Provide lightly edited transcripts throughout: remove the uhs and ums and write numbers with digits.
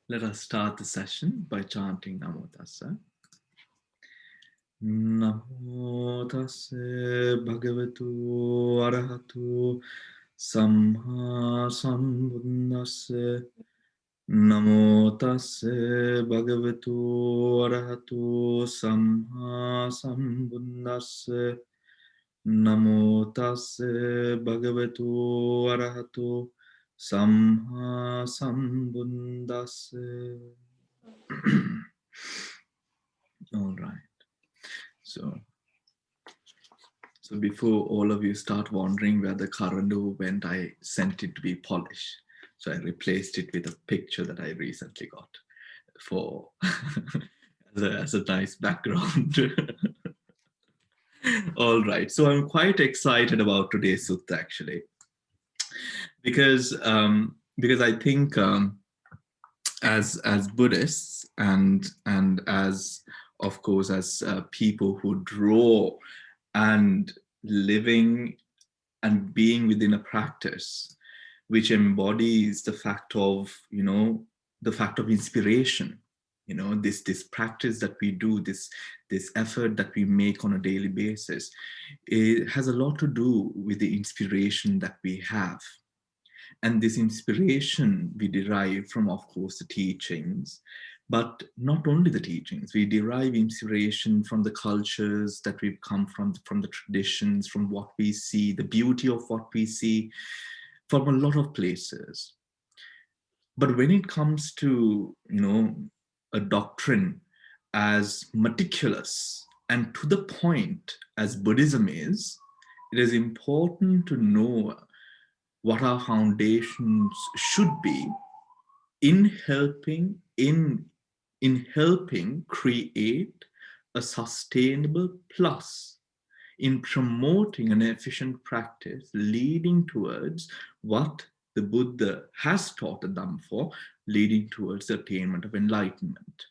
Let us start the session by chanting Namo Tassa. Namo Tassa Bhagavatu Arahatu Samma Sambuddhassa. Namo Tassa Bhagavatu Arahatu Samma Sambuddhassa. Namo Tassa Bhagavatu Arahatu Samma Sambuddhassa. All right. So before all of you start wondering where the Karandu went, I sent it to be polished. So I replaced it with a picture that I recently got for as a nice background. All right. So I'm quite excited about today's sutta actually, because I think as Buddhists and as, of course, as people who draw and living and being within a practice which embodies the fact of, the fact of inspiration, this practice that we do, this effort that we make on a daily basis, it has a lot to do with the inspiration that we have. And this inspiration we derive from, of course, the teachings, but not only the teachings. We derive inspiration from the cultures that we've come from the traditions, from what we see, the beauty of what we see, from a lot of places. But when it comes to, a doctrine as meticulous and to the point as Buddhism is, it is important to know what our foundations should be in helping create a sustainable plus in promoting an efficient practice leading towards what the Buddha has taught the Dhamma for, leading towards the attainment of enlightenment,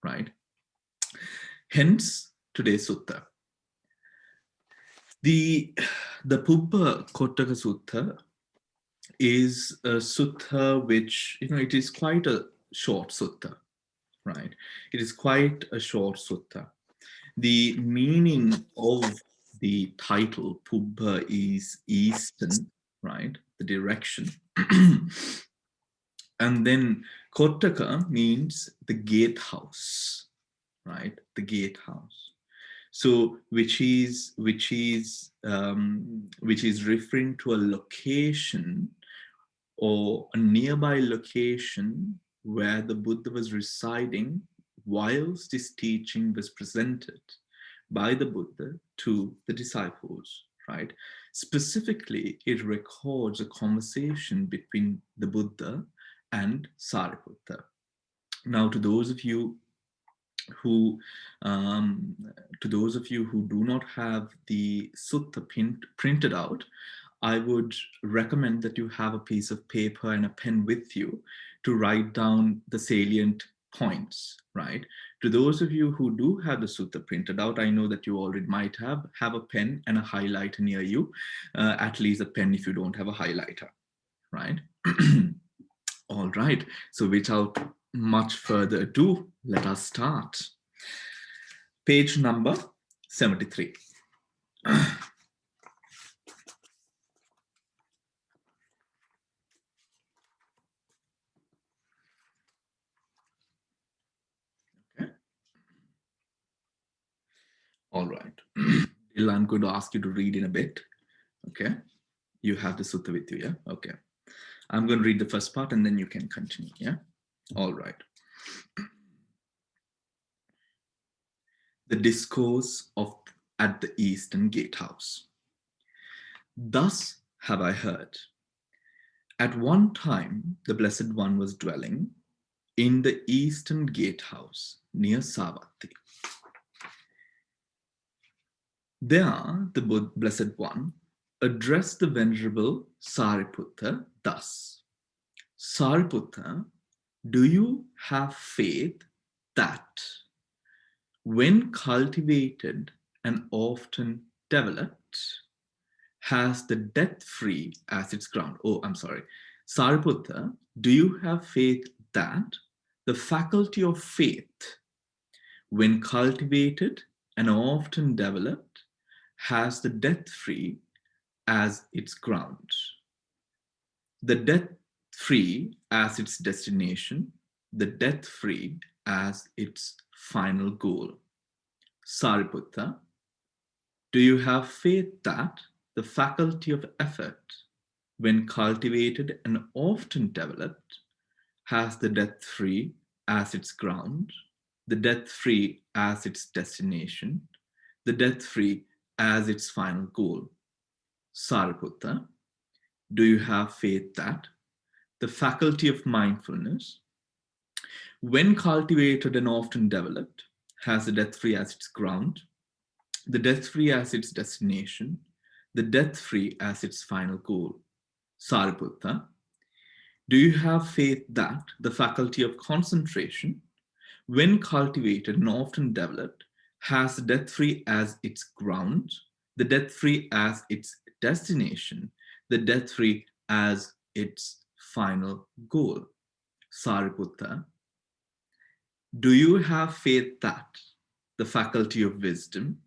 right? Hence, today's sutta. The Pubba Kotthaka Sutta is a sutta which, it is quite a short sutta, right? It is quite a short sutta. The meaning of the title, Pubba, is eastern, right? The direction. And then Kotthaka means the gatehouse, right? The gatehouse. So which is referring to a location or a nearby location where the Buddha was residing whilst this teaching was presented by the Buddha to the disciples, right? Specifically, it records a conversation between the Buddha and Sariputta. Now, to those of you who do not have the sutta printed out, I would recommend that you have a piece of paper and a pen with you to write down the salient points, right? To those of you who do have the sutta printed out, I know that you already might have a pen and a highlighter near you, at least a pen if you don't have a highlighter, right? All right, so without much further ado, let us start. Page number 73. Okay. All right. Bill, I'm going to ask you to read in a bit. Okay. You have the sutta with you, yeah? Okay. I'm going to read the first part and then you can continue, yeah? All right. The discourse of at the eastern gatehouse. Thus have I heard. At one time, the Blessed One was dwelling in the eastern gatehouse near Savatthi. There, the Blessed One addressed the Venerable Sariputta thus: Sariputta, do you have faith that, when cultivated and often developed, has the death-free as its ground? Oh, I'm sorry. Sariputta, do you have faith that, The faculty of faith, when cultivated and often developed, has the death-free as its ground, the death-free as its destination, the death-free as its final goal. Sariputta, do you have faith that the faculty of effort, when cultivated and often developed, has the death-free as its ground, the death-free as its destination, the death-free as its final goal? Sariputta, do you have faith that the faculty of mindfulness, when cultivated and often developed, has the death-free as its ground, the death-free as its destination, the death-free as its final goal? Sariputta, do you have faith that the faculty of concentration, when cultivated and often developed, has the death-free as its ground, the death-free as its destination, the death-free as its final goal? Sariputta, do you have faith that the faculty of wisdom,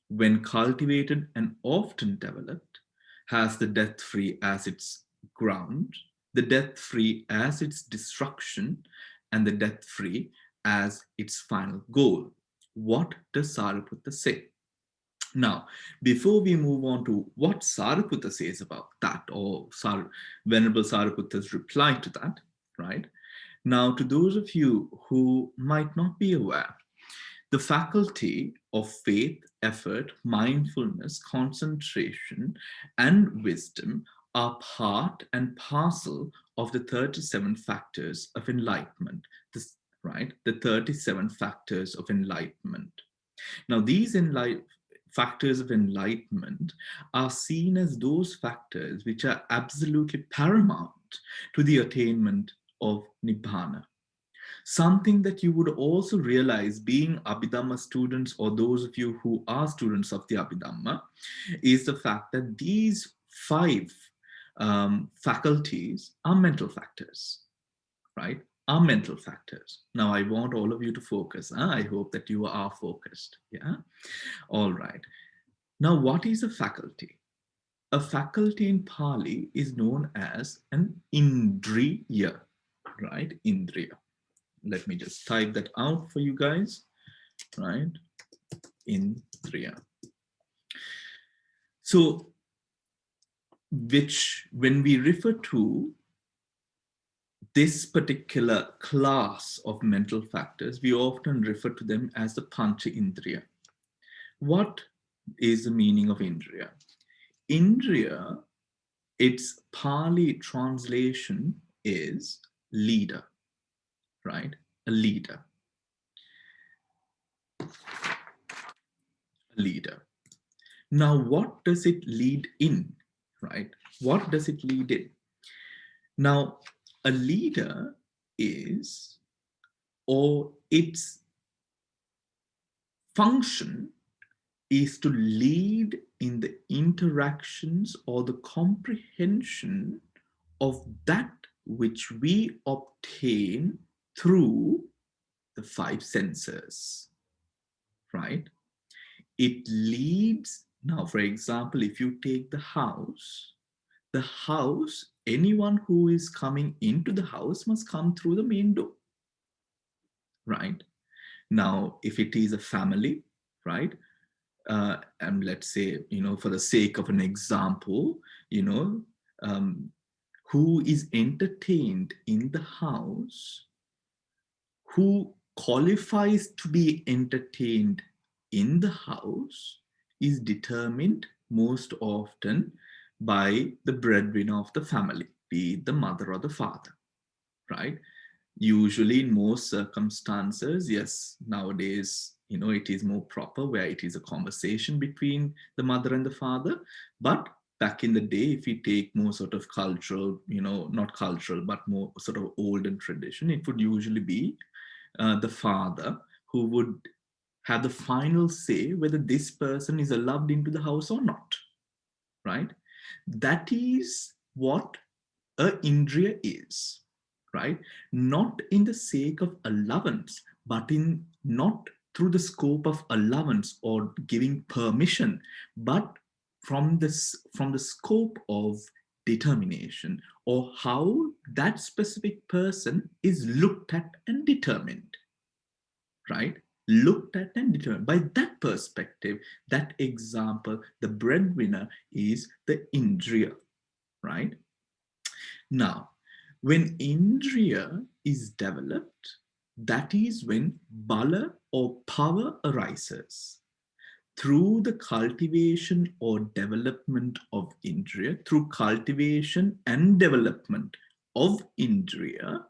when cultivated and often developed, has the death-free as its ground, the death-free as its destruction, and the death-free as its final goal? What does Sariputta say? Now, before we move on to what Sariputta says about that, or Venerable Sariputta's reply to that, right? Now, to those of you who might not be aware, the faculty of faith, effort, mindfulness, concentration, and wisdom are part and parcel of the 37 factors of enlightenment, right? The 37 factors of enlightenment. Now, these factors of enlightenment are seen as those factors which are absolutely paramount to the attainment of Nibbana. Something that you would also realize, being Abhidhamma students, or those of you who are students of the Abhidhamma, is the fact that these five faculties are mental factors, right? Are mental factors. Now, I want all of you to focus. I hope that you are focused. Yeah. All right. Now, what is a faculty? A faculty in Pali is known as an Indriya, right? Indriya. Let me just type that out for you guys, right? Indriya. So, which, when we refer to this particular class of mental factors, we often refer to them as the Pancha Indriya. What is the meaning of Indriya? Indriya, its Pali translation is leader, right? A leader. A leader. Now, what does it lead in, right? What does it lead in? Now, a leader is, or its function is to lead in the interactions or the comprehension of that which we obtain through the five senses, right? It leads. Now, for example, if you take the house, anyone who is coming into the house must come through the main door, right? Now, if it is a family, right? And let's say, for the sake of an example, who is entertained in the house, who qualifies to be entertained in the house, is determined most often by the breadwinner of the family, be it the mother or the father, right? Usually in most circumstances, yes, nowadays, it is more proper where it is a conversation between the mother and the father. But back in the day, if we take more sort of cultural, not cultural, but more sort of olden tradition, it would usually be the father who would have the final say whether this person is allowed into the house or not, right? That is what a Indriya is, right? Not in the sake of allowance, but in not through the scope of allowance or giving permission, but from the scope of determination, or how that specific person is looked at and determined, right? Looked at and determined. By that perspective, that example, the breadwinner is the Indriya, right? Now, when Indriya is developed, that is when Bala or power arises. Through the cultivation or development of Indriya, through cultivation and development of Indriya,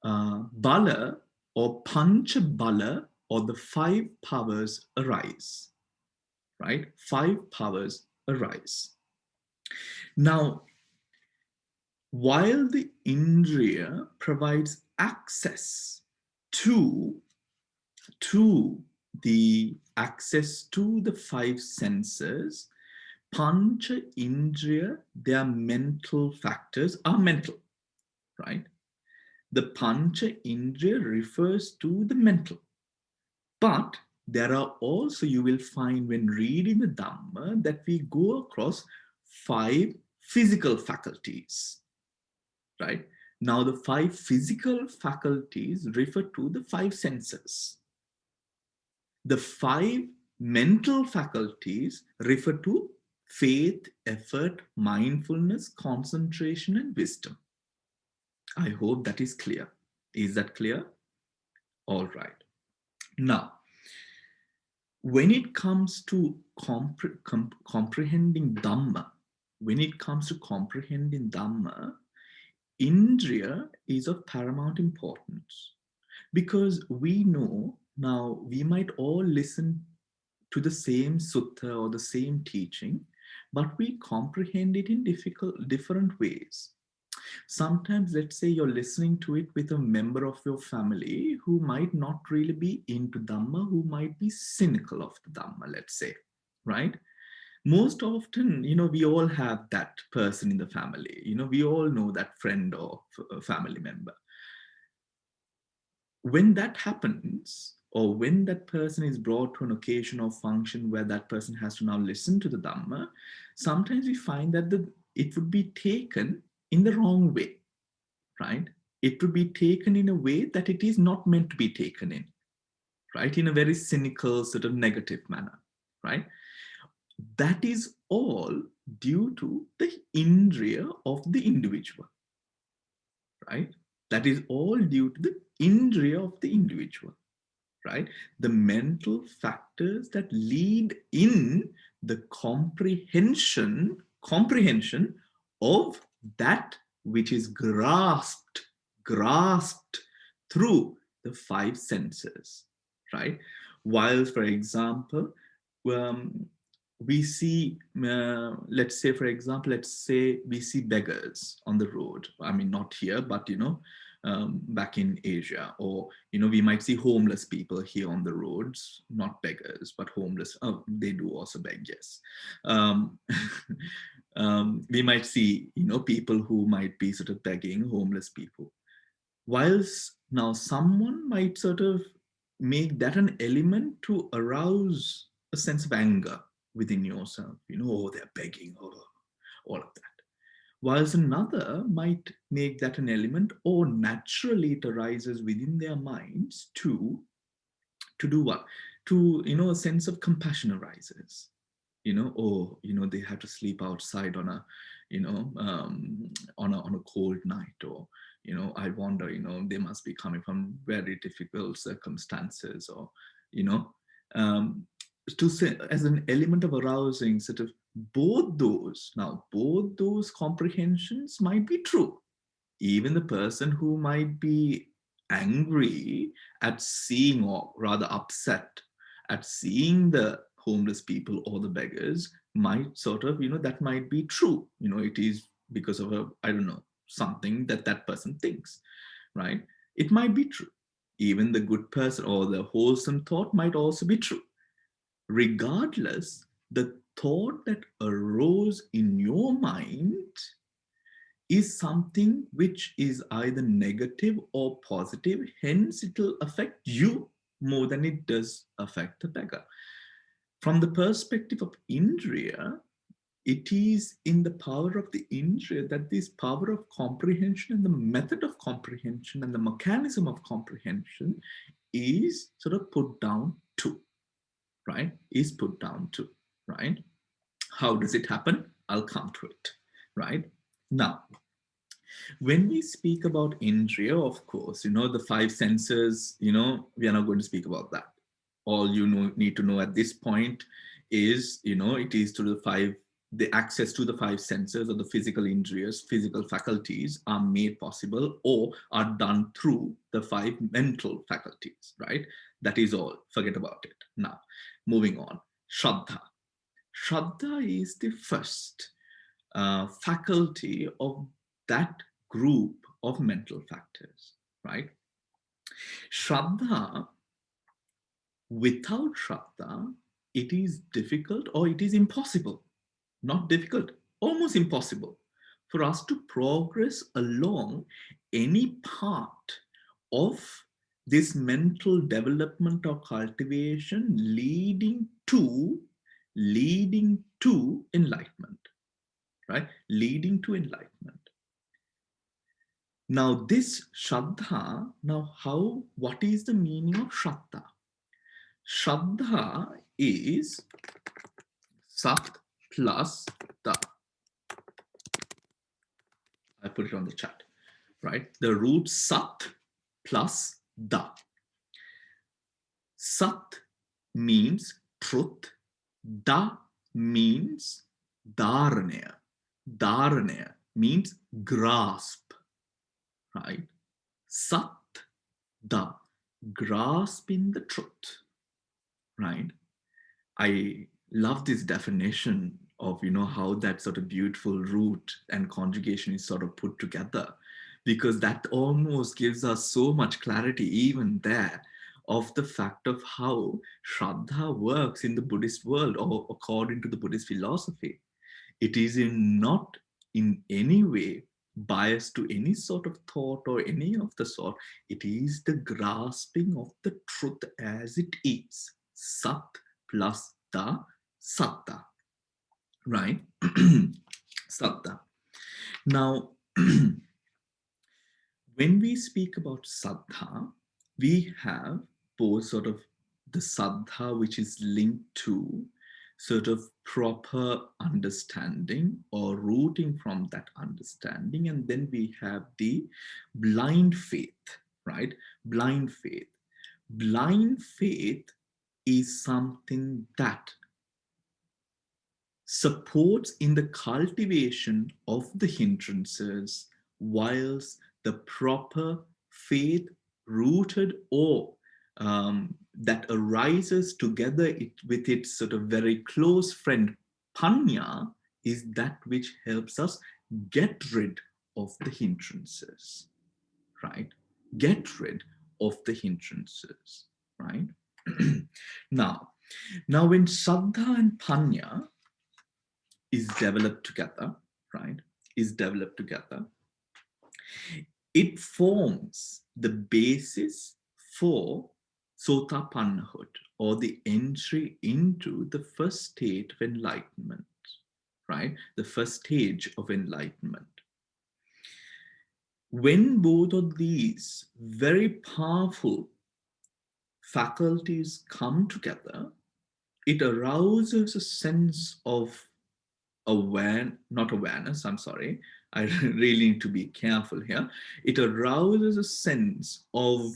Bala or Pancha Bala or the five powers arise, right? Five powers arise. Now, while the Indriya provides access to, the five senses, Pancha Indriya, their mental factors are mental, right? The Pancha Indriya refers to the mental. But there are also, you will find when reading the Dhamma, that we go across five physical faculties, right? Now, the five physical faculties refer to the five senses. The five mental faculties refer to faith, effort, mindfulness, concentration, and wisdom. I hope that is clear. Is that clear? All right. Now, when it comes to comprehending Dhamma, Indriya is of paramount importance, because we know now we might all listen to the same sutta or the same teaching, but we comprehend it in different ways. Sometimes, let's say you're listening to it with a member of your family who might not really be into Dhamma, who might be cynical of the Dhamma, let's say, right? Most often, we all have that person in the family. We all know that friend or family member. When that happens, or when that person is brought to an occasion or function where that person has to now listen to the Dhamma, sometimes we find that it would be taken in the wrong way, right? It would be taken in a way that it is not meant to be taken in, right? In a very cynical, sort of negative manner, right? That is all due to the Indriya of the individual, right? That is all due to the Indriya of the individual, right? The mental factors that lead in the comprehension of that which is grasped through the five senses, right? While, for example, we see, let's say, for example, we see beggars on the road. I mean, not here, but, back in Asia, or, we might see homeless people here on the roads, not beggars, but homeless. Oh, they do also beg, yes. We might see, people who might be sort of begging, homeless people. Whilst now someone might sort of make that an element to arouse a sense of anger within yourself, oh, they're begging, oh, all of that. Whilst another might make that an element, or naturally it arises within their minds to do what? To, a sense of compassion arises. They have to sleep outside on a, on a cold night, or, I wonder, they must be coming from very difficult circumstances, or, to say, as an element of arousing sort of both those comprehensions might be true. Even the person who might be angry at seeing, or rather upset at seeing, the homeless people or the beggars might sort of, that might be true. It is because of I don't know, something that person thinks, right? It might be true. Even the good person or the wholesome thought might also be true. Regardless, the thought that arose in your mind is something which is either negative or positive. Hence, it will affect you more than it does affect the beggar. From the perspective of Indriya, it is in the power of the Indriya that this power of comprehension and the method of comprehension and the mechanism of comprehension is sort of put down to, right? Is put down to, right? How does it happen? I'll come to it, right? Now, when we speak about Indriya, of course, the five senses, we are not going to speak about that. All need to know at this point is, it is to the access to the five senses or the physical indriyas, physical faculties are made possible or are done through the five mental faculties, right? That is all. Forget about it. Now, moving on. Shraddha. Shraddha is the first faculty of that group of mental factors, right? Shraddha, without Shraddha, it is difficult or it is impossible, not difficult, almost impossible for us to progress along any part of this mental development or cultivation leading to enlightenment, right? Leading to enlightenment. Now, this Shraddha, what is the meaning of Shraddha? Shraddha is Sat plus Da. I put it on the chat, right? The root Sat plus Da. Sat means truth. Da means Dharana. Dharana means grasp, right? Sat, Da, grasping the truth, right? I love this definition of, how that sort of beautiful root and conjugation is sort of put together, because that almost gives us so much clarity even there of the fact of how Shraddha works in the Buddhist world or according to the Buddhist philosophy. It is not in any way biased to any sort of thought or any of the sort. It is the grasping of the truth as it is. Sat plus Da, Satta, right? Satta. Now, when we speak about Saddha, we have both sort of the Saddha, which is linked to sort of proper understanding or rooting from that understanding. And then we have the blind faith, right? Blind faith. Blind faith is something that supports in the cultivation of the hindrances, whilst the proper faith rooted or that arises together with its sort of very close friend panya is that which helps us get rid of the hindrances, right? Get rid of the hindrances, right? now when Shraddha and Panya is developed together, right? Is developed together. It forms the basis for Sotapannahood, or the entry into the first state of enlightenment, right? The first stage of enlightenment. When both of these very powerful faculties come together, it arouses a sense of not awareness, I'm sorry, I really need to be careful here. It arouses a sense of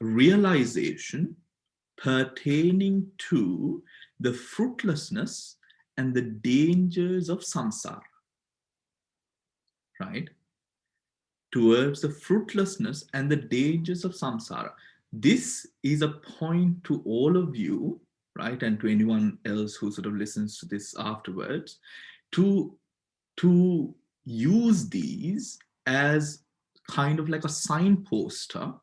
realization pertaining to the fruitlessness and the dangers of samsara, right? Towards the fruitlessness and the dangers of samsara. This is a point to all of you, right? And to anyone else who sort of listens to this afterwards, to use these as kind of like a signposter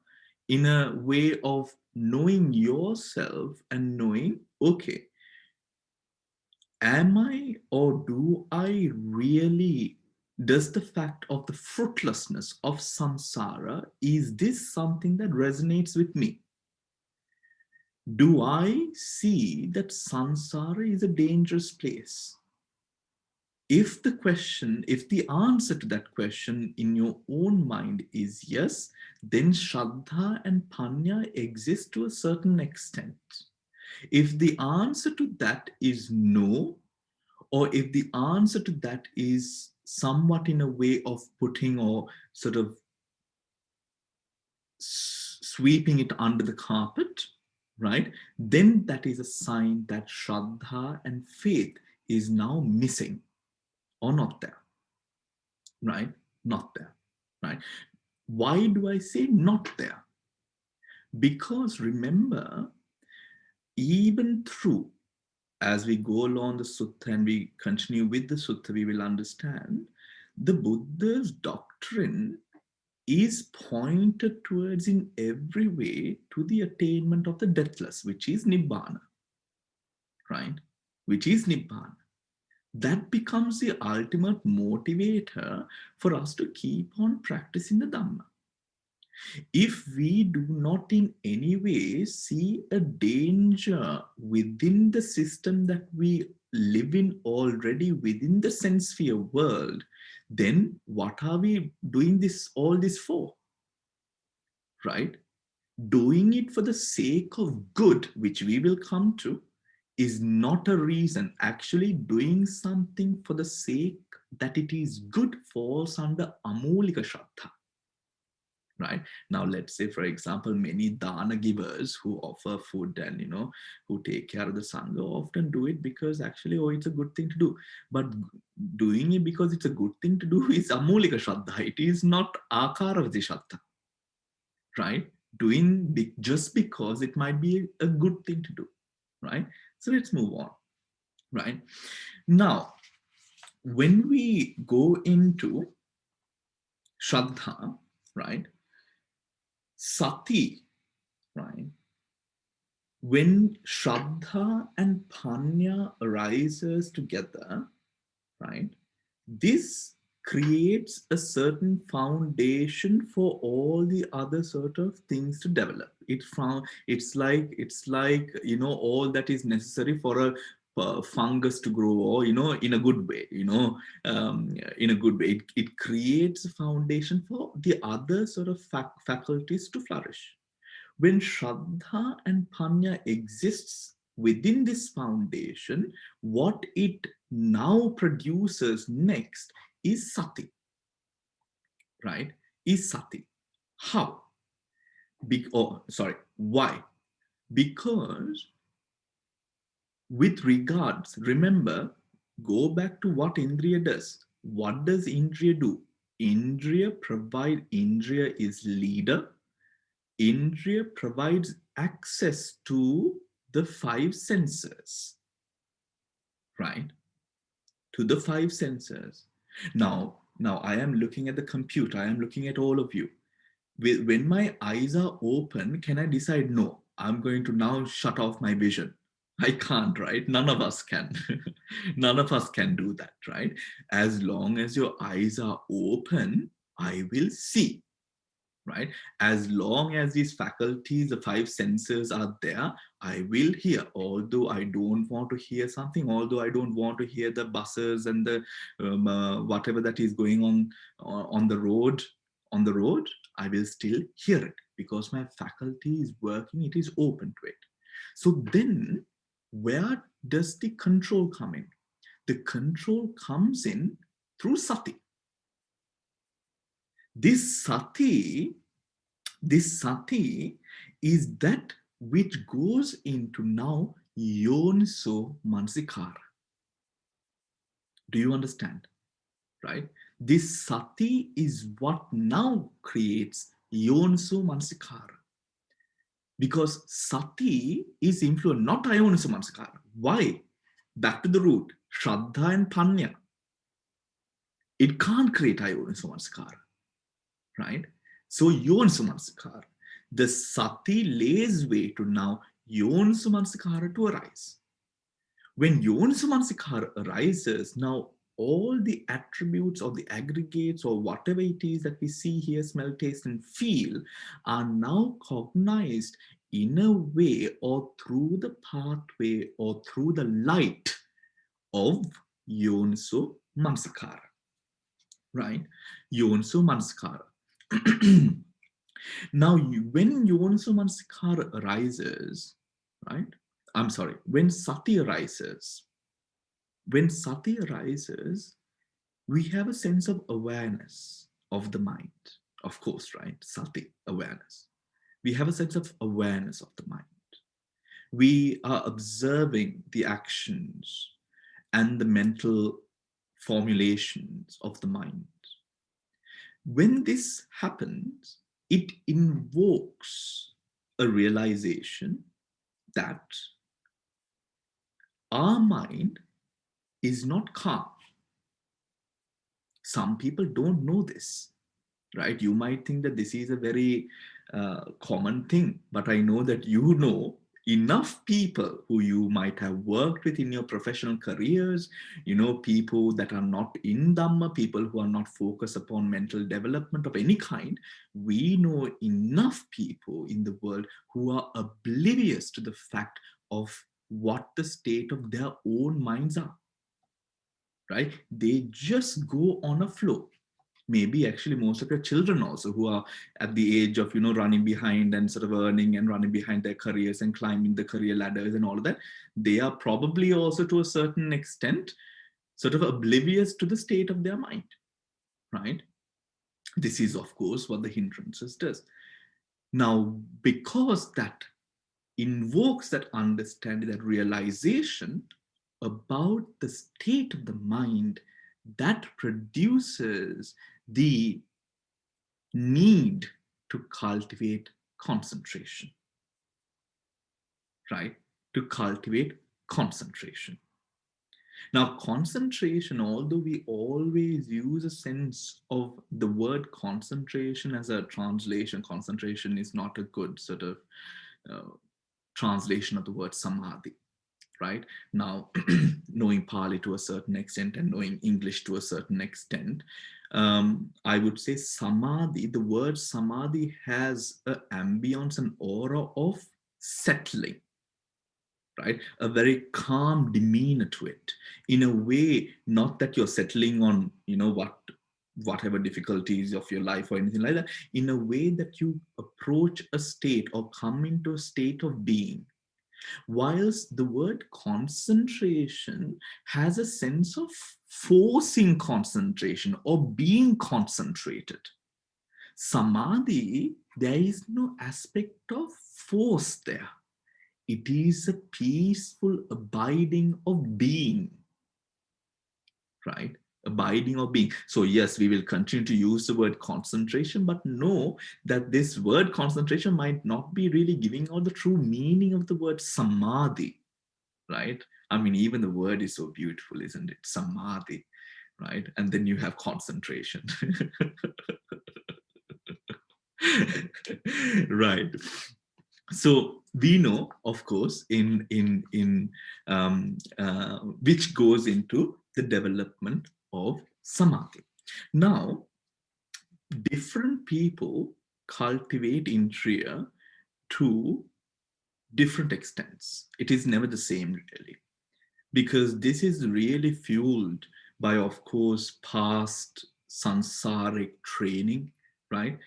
in a way of knowing yourself and knowing, okay, am I or do I really Does the fact of the fruitlessness of samsara, is this something that resonates with me? Do I see that samsara is a dangerous place? If the answer to that question in your own mind is yes, then Shraddha and Panya exist to a certain extent. If the answer to that is no, or if the answer to that is somewhat in a way of putting or sort of sweeping it under the carpet, right? Then that is a sign that Shraddha and faith is now missing or not there, right? Not there, right? Why do I say not there? Because remember, even through, as we go along the sutta and we continue with the sutta, we will understand the Buddha's doctrine is pointed towards in every way to the attainment of the deathless, which is Nibbana, right? Which is Nibbana. That becomes the ultimate motivator for us to keep on practicing the Dhamma. If we do not in any way see a danger within the system that we live in already, within the sense sphere world, then what are we doing all this for? Right? Doing it for the sake of good, which we will come to, is not a reason. Actually, doing something for the sake that it is good falls under amulika shraddha. Right now, let's say, for example, many dana givers who offer food and who take care of the sangha often do it because actually, oh, it's a good thing to do. But doing it because it's a good thing to do is amulika shraddha. It is not akaravati shraddha, right? Doing just because it might be a good thing to do, right? So let's move on, right? Now, when we go into Shraddha, right? Sati, right? When Shraddha and Panya arises together, right? This creates a certain foundation for all the other sort of things to develop. It's like all that is necessary for a fungus to grow, or in a good way, in a good way. It creates a foundation for the other sort of faculties to flourish. When Shraddha and Panya exists within this foundation, what it now produces next is Sati, right? Is Sati. How? Why? Because with regards, remember, go back to what Indriya does. What does Indriya do? Indriya is leader. Indriya provides access to the five senses, right? To the five senses. Now I am looking at the computer. I am looking at all of you. When my eyes are open, can I decide, no, I'm going to now shut off my vision? I can't, right? None of us can. None of us can do that, right? As long as your eyes are open, I will see, right? As long as these faculties, the five senses are there, I will hear. Although I don't want to hear something, although I don't want to hear the buses and the whatever that is going on the road, I will still hear it because my faculty is working, it is open to it. So then, where does the control come in? The control comes in through sati. This sati is that which goes into now yoniso manasikara. Do you understand? Right? This sati is what now creates yoniso manasikara. Because sati is influenced, not ayoniso manasikara. Why? Back to the root, Shraddha and Panya. It can't create ayoniso manasikara, right? So yoniso manasikara. The sati lays way to now yoniso manasikara to arise. When yoniso manasikara arises, now all the attributes or the aggregates or whatever it is that we see, hear, smell, taste, and feel are now cognized in a way or through the pathway or through the light of Yoniso Mansikara, right? Yoniso Mansikara. Now, when Yoniso Mansikara arises, right? I'm sorry, when sati arises, we have a sense of awareness of the mind, of course, right? Sati, awareness. We have a sense of awareness of the mind. We are observing the actions and the mental formulations of the mind. When this happens, it invokes a realization that our mind is not calm. Some people don't know this, right? You might think that this is a very common thing, but I know that you know enough people who you might have worked with in your professional careers, people that are not in Dhamma, people who are not focused upon mental development of any kind. We know enough people in the world who are oblivious to the fact of what the state of their own minds are, right? They just go on a flow. Maybe actually most of your children also who are at the age of running behind and sort of earning and running behind their careers and climbing the career ladders and all of that, they are probably also to a certain extent sort of oblivious to the state of their mind, right? This is of course what the hindrances does. Now, because that invokes that understanding, that realization about the state of the mind, that produces the need to cultivate concentration, right? To cultivate concentration. Now, concentration, although we always use a sense of the word concentration as a translation, concentration is not a good sort of translation of the word samadhi, right? Now, knowing Pali to a certain extent and knowing English to a certain extent, I would say samadhi, the word samadhi has an ambience, an aura of settling, right? A very calm demeanor to it. In a way, not that you're settling on, whatever difficulties of your life or anything like that, in a way that you approach a state or come into a state of being. Whilst the word concentration has a sense of forcing concentration or being concentrated. Samadhi, there is no aspect of force there. It is a peaceful abiding of being, right? Abiding of being. So yes, we will continue to use the word concentration, but know that this word concentration might not be really giving out the true meaning of the word samadhi, right? I mean, even the word is so beautiful, isn't it? Samadhi, right? And then you have concentration. Right. So we know, of course, which goes into the development of samadhi. Now, different people cultivate Indriya to different extents. It is never the same, really, because this is really fueled by, of course, past sansaric training, right?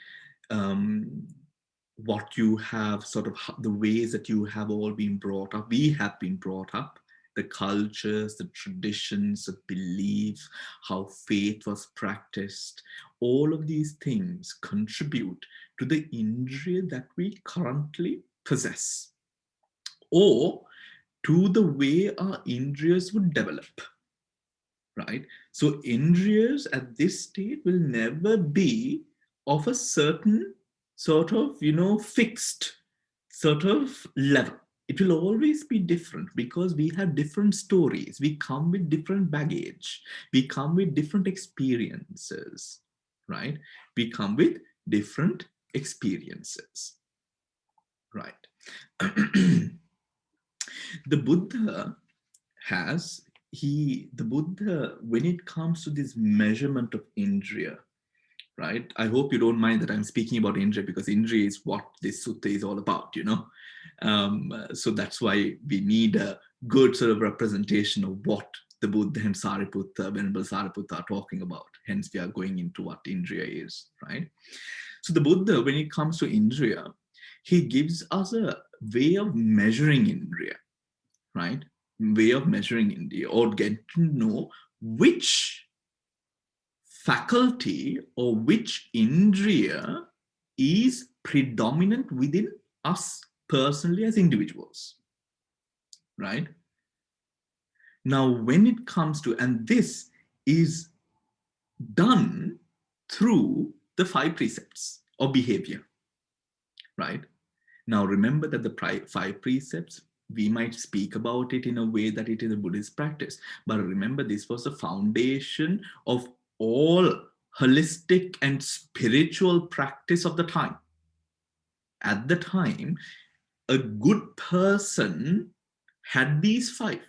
What you have, sort of the ways that you have all been brought up, we have been brought up, the cultures, the traditions, the beliefs, how faith was practiced, all of these things contribute to the Indriya that we currently possess, or to the way our Indriyas would develop, right? So Indriyas at this state will never be of a certain sort of, fixed sort of level. It will always be different because we have different stories. We come with different baggage. We come with different experiences, right? We come with different experiences, right? The Buddha has the Buddha, when it comes to this measurement of Indriya, right? I hope you don't mind that I'm speaking about Indriya, because Indriya is what this sutta is all about, you know. So that's why we need a good sort of representation of what the Buddha and Sariputta, Venerable Sariputta are talking about. Hence, we are going into what Indriya is, right? So the Buddha, when it comes to Indriya, he gives us a way of measuring Indriya, right? Way of measuring Indriya, or get to know which faculty or which Indriya is predominant within us personally as individuals, right? Now, when it comes to, and this is done through the 5 precepts of behavior, right? Now, remember that the 5 precepts, we might speak about it in a way that it is a Buddhist practice. But remember, this was the foundation of all holistic and spiritual practice of the time. At the time, a good person had these 5,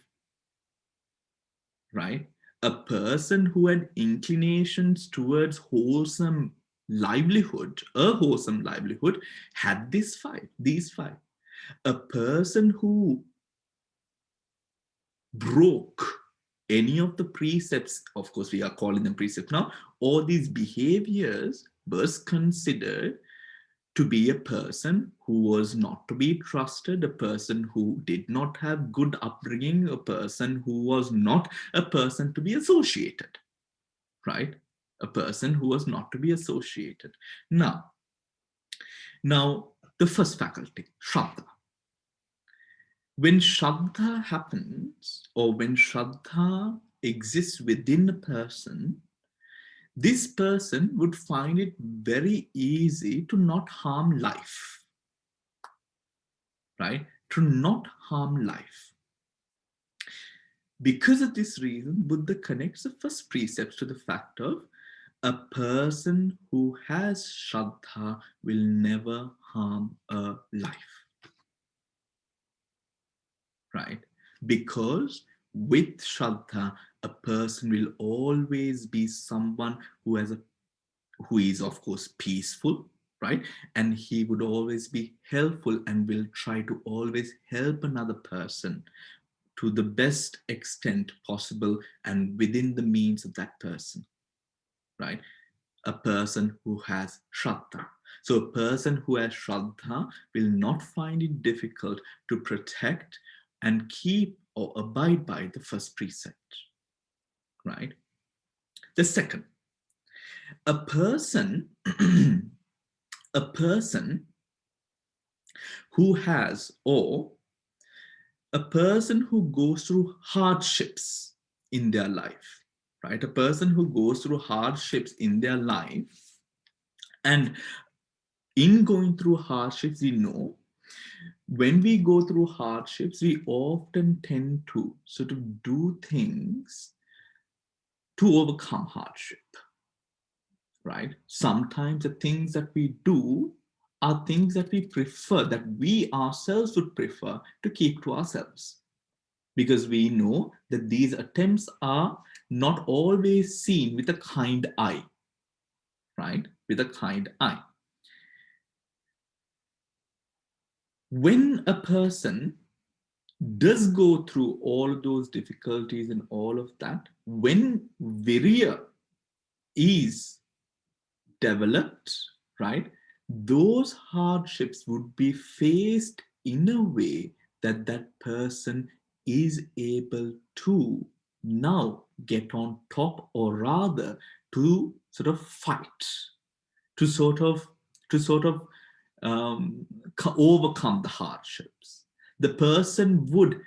right? A person who had inclinations towards wholesome livelihood, a wholesome livelihood, had these 5. A person who broke any of the precepts, of course we are calling them precepts now, or these behaviors, was considered to be a person who was not to be trusted, a person who did not have good upbringing, a person who was not a person to be associated, right? A person who was not to be associated. Now, the first faculty, Shraddha. When Shraddha happens, or when Shraddha exists within a person, this person would find it very easy to not harm life, right? To not harm life. Because of this reason, Buddha connects the first precepts to the fact of a person who has Shraddha will never harm a life, right? Because with Shraddha, a person will always be someone who is of course peaceful, right? And he would always be helpful and will try to always help another person to the best extent possible and within the means of that person, right? A person who has Shraddha. So a person who has Shraddha will not find it difficult to protect and keep or abide by the first precept, right? The second, a person, a person who has, or a person who goes through hardships in their life, right? A person who goes through hardships in their life, and in going through hardships, we know when we go through hardships, we often tend to sort of do things to overcome hardship, right? Sometimes the things that we do are things that we prefer, that we ourselves would prefer to keep to ourselves, because we know that these attempts are not always seen with a kind eye, right? With a kind eye. When a person does go through all of those difficulties and all of that, when virya is developed, right, those hardships would be faced in a way that that person is able to now get on top, or rather to sort of fight, to sort of um, overcome the hardships. The person would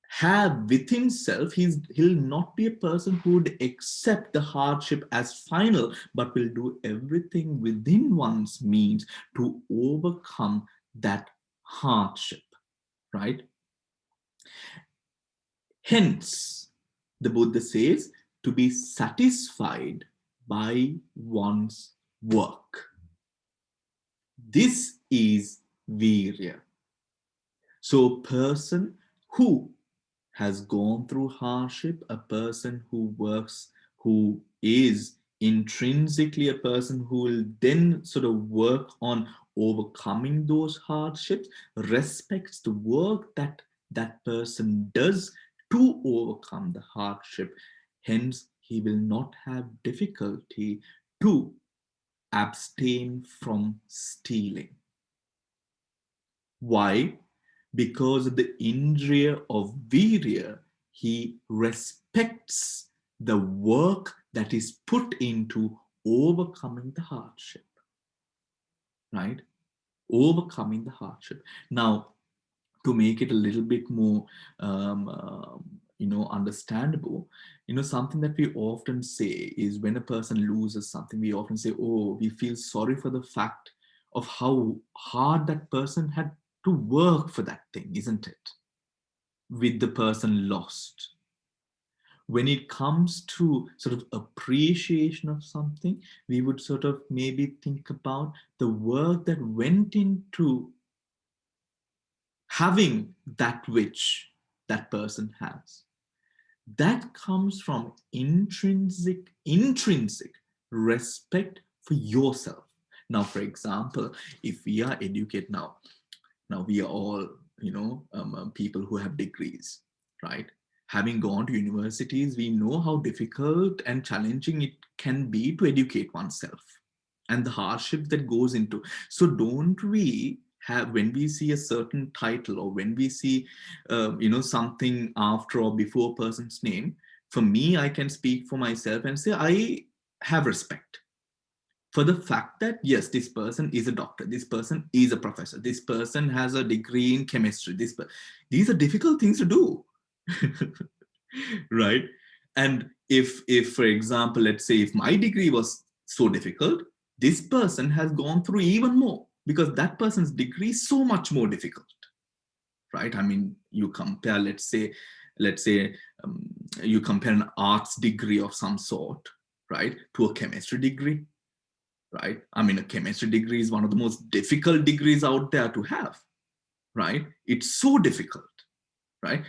have within self, he'll not be a person who would accept the hardship as final, but will do everything within one's means to overcome that hardship, right? Hence, the Buddha says to be satisfied by one's work. This is virya. So, a person who has gone through hardship, a person who works, who is intrinsically a person who will then sort of work on overcoming those hardships, respects the work that that person does to overcome the hardship. Hence, he will not have difficulty to abstain from stealing. Why? Because of the Indriya of Virya, he respects the work that is put into overcoming the hardship, right? Overcoming the hardship. Now, to make it a little bit more understandable, something that we often say is when a person loses something, we often say, oh, we feel sorry for the fact of how hard that person had to work for that thing, isn't it, with the person lost. When it comes to sort of appreciation of something, we would sort of maybe think about the work that went into having that which that person has. That comes from intrinsic respect for yourself. Now, for example, if we are educated now we are all, people who have degrees, right? Having gone to universities, we know how difficult and challenging it can be to educate oneself and the hardship that goes into. So don't we have, when we see a certain title or when we see, something after or before a person's name, for me, I can speak for myself and say, I have respect for the fact that yes, this person is a doctor, this person is a professor, this person has a degree in chemistry, these are difficult things to do. Right? And if for example, let's say if my degree was so difficult, this person has gone through even more because that person's degree is so much more difficult, right? I mean, you compare, let's say you compare an arts degree of some sort, right, to a chemistry degree, right? I mean, a chemistry degree is one of the most difficult degrees out there to have, right? It's so difficult, right?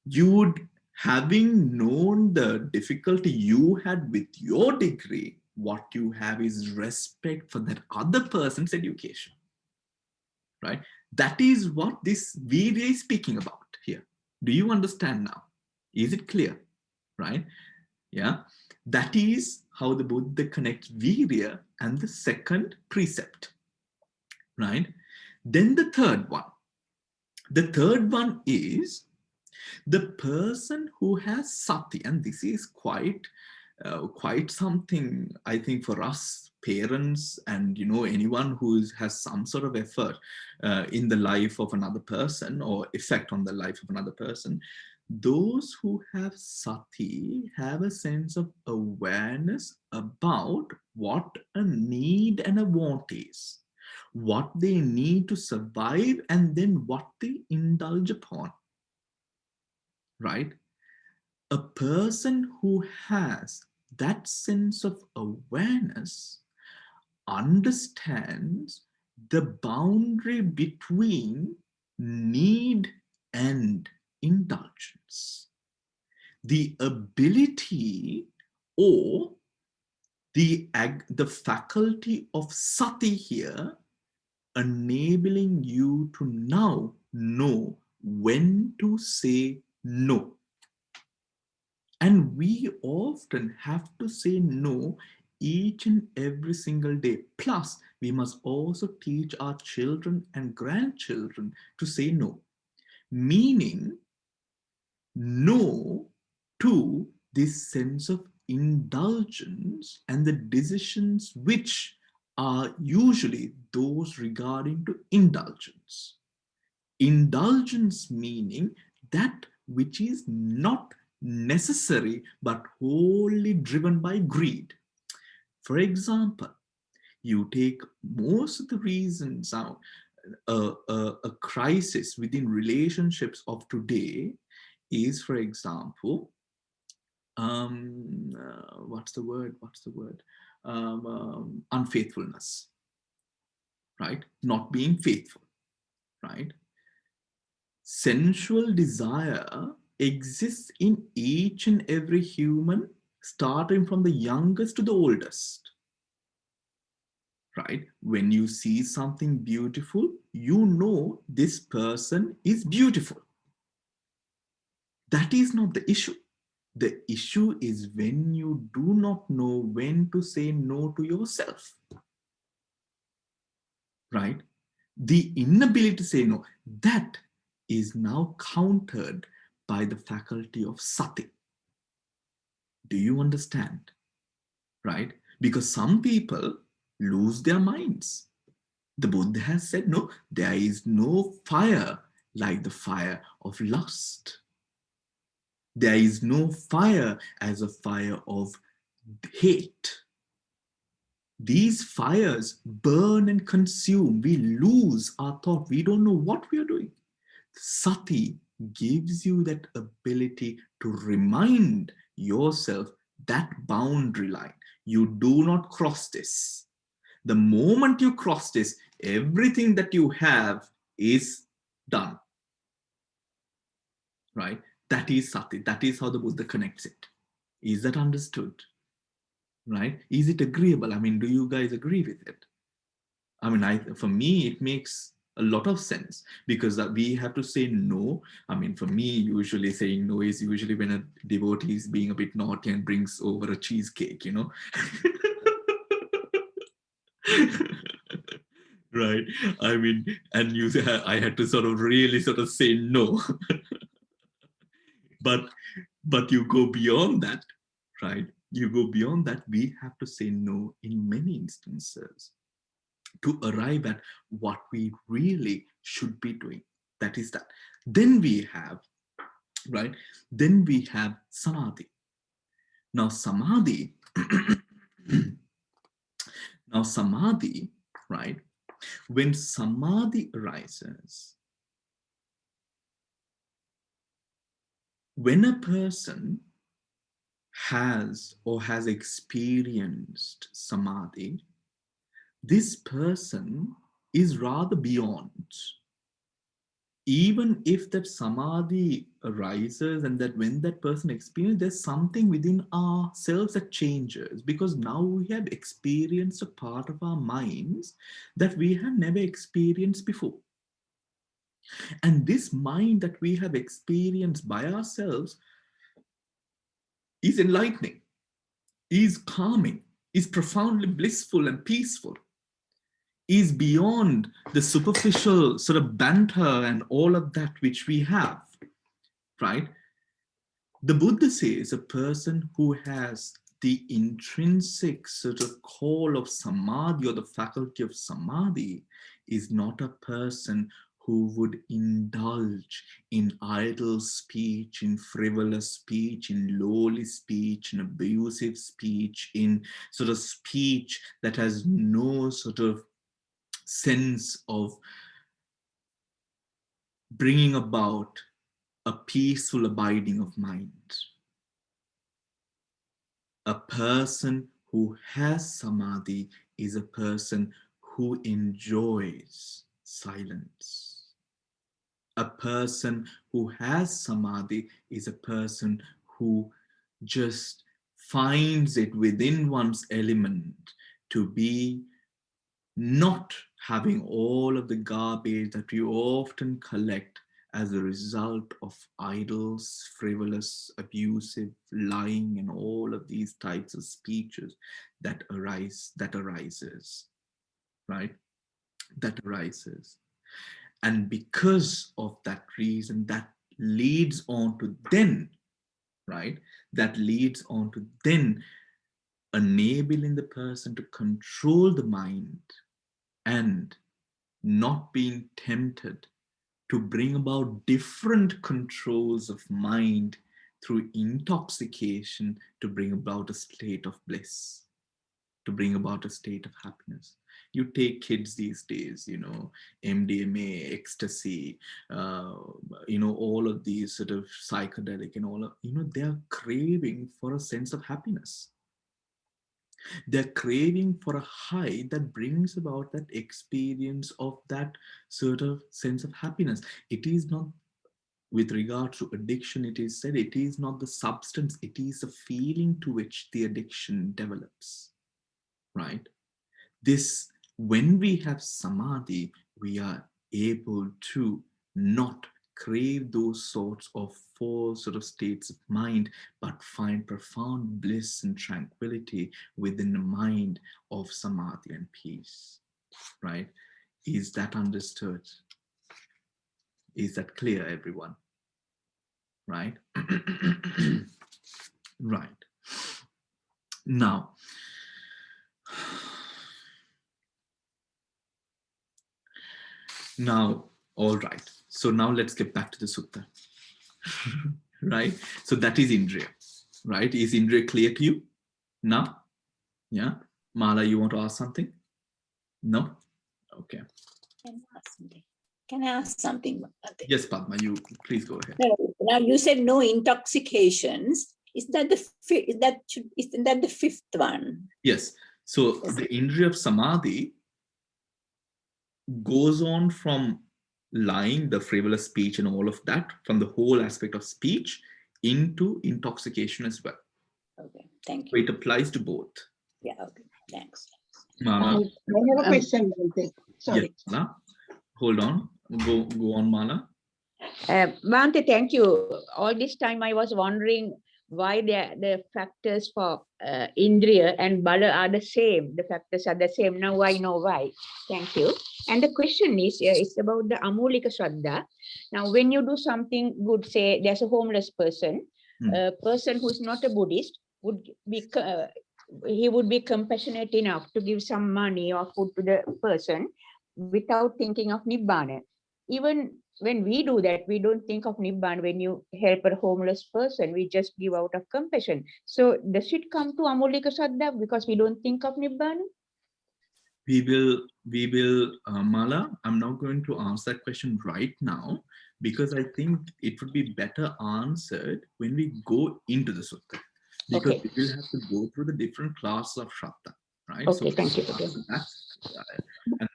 You would, having known the difficulty you had with your degree, what you have is respect for that other person's education, right? That is what this video is speaking about here. Do you understand now? Is it clear, right? Yeah, that is how the Buddha connects virya and the second precept, right? Then the third one. The third one is the person who has sati, and this is quite something, I think, for us parents and anyone who has some sort of effort in the life of another person or effect on the life of another person. Those who have sati have a sense of awareness about what a need and a want is, what they need to survive, and then what they indulge upon, right? A person who has that sense of awareness understands the boundary between need and indulgence. The ability or the faculty of sati here enabling you to now know when to say no. And we often have to say no each and every single day. Plus, we must also teach our children and grandchildren to say no, meaning no to this sense of indulgence and the decisions which are usually those regarding to indulgence. Indulgence meaning that which is not necessary but wholly driven by greed. For example, you take most of the reasons out, a crisis within relationships of today is, for example, what's the word? Unfaithfulness, right? Not being faithful, right? Sensual desire exists in each and every human, starting from the youngest to the oldest. Right? When you see something beautiful, you know this person is beautiful. That is not the issue. The issue is when you do not know when to say no to yourself. Right? The inability to say no, that is now countered by the faculty of sati. Do you understand? Right? Because some people lose their minds. The Buddha has said, no, there is no fire like the fire of lust. There is no fire as a fire of hate. These fires burn and consume. We lose our thought. We don't know what we are doing. Sati gives you that ability to remind yourself that boundary line. You do not cross this. The moment you cross this, everything that you have is done. Right? That is sati. That is how the Buddha connects it. Is that understood? Right? Is it agreeable? I mean, do you guys agree with it? I mean, for me, it makes a lot of sense because we have to say no. I mean, for me, usually saying no is usually when a devotee is being a bit naughty and brings over a cheesecake, you know? Right. I mean, and I had to sort of really sort of say no. but you go beyond that, right? You go beyond that. We have to say no in many instances to arrive at what we really should be doing. That is that. Then we have, right? Then we have samadhi. Now samadhi, now samadhi, right? When samadhi arises, when a person has or has experienced samadhi, this person is rather beyond. Even if that samadhi arises and that when that person experiences, there's something within ourselves that changes because now we have experienced a part of our minds that we have never experienced before. And this mind that we have experienced by ourselves is enlightening, is calming, is profoundly blissful and peaceful, is beyond the superficial sort of banter and all of that which we have, right? The Buddha says a person who has the intrinsic sort of call of samadhi or the faculty of samadhi is not a person who would indulge in idle speech, in frivolous speech, in lowly speech, in abusive speech, in sort of speech that has no sort of sense of bringing about a peaceful abiding of mind. A person who has samadhi is a person who enjoys silence. A person who has samadhi is a person who just finds it within one's element to be not having all of the garbage that we often collect as a result of idols, frivolous, abusive, lying, and all of these types of speeches that arises, right? That arises. And because of that reason, that leads on to then, right? That leads on to then enabling the person to control the mind and not being tempted to bring about different controls of mind through intoxication to bring about a state of bliss, to bring about a state of happiness. You take kids these days, you know, MDMA, ecstasy, uh, you know, all of these sort of psychedelic and all of, you know, they're craving for a sense of happiness. They're craving for a high that brings about that experience of that sort of sense of happiness. It is not with regard to addiction, it is said it is not the substance, it is the feeling to which the addiction develops, right? This, when we have samadhi, we are able to not crave those sorts of false sort of states of mind, but find profound bliss and tranquility within the mind of samadhi and peace, right? Is that understood? Is that clear, everyone? Right? Right. Now, all right. So now let's get back to the sutta. Right? So that is Indriya. Right? Is Indriya clear to you? No? Yeah? Mala, you want to ask something? No? Okay. Can I ask something? Yes, Padma, you please go ahead. Now you said no intoxications. Is that the fifth one? Yes. So the Indriya of Samadhi goes on from lying, the frivolous speech and all of that, from the whole aspect of speech into intoxication as well. Okay, thank So you. it applies to both. Yeah, okay, thanks. Mala? I have a question. Sorry. Yes, Mala. Hold on. Go on, Mala. Bhante, thank you. All this time I was wondering why the factors for Indriya and Bala are the same. The factors are the same. Now I know why. Thank you. And the question is, it's about the Amulika Shraddha. Now, when you do something good, say there's a homeless person, a person who's not a Buddhist would be, he would be compassionate enough to give some money or food to the person without thinking of Nibbana. Even when we do that, we don't think of Nibbana. When you help a homeless person, we just give out of compassion. So does it come to Amulika Shraddha because we don't think of Nibbana? We will, Mala, I'm not going to answer that question right now because I think it would be better answered when we go into the sutta. Because we will have to go through the different classes of Shraddha, right? Okay, so thank you.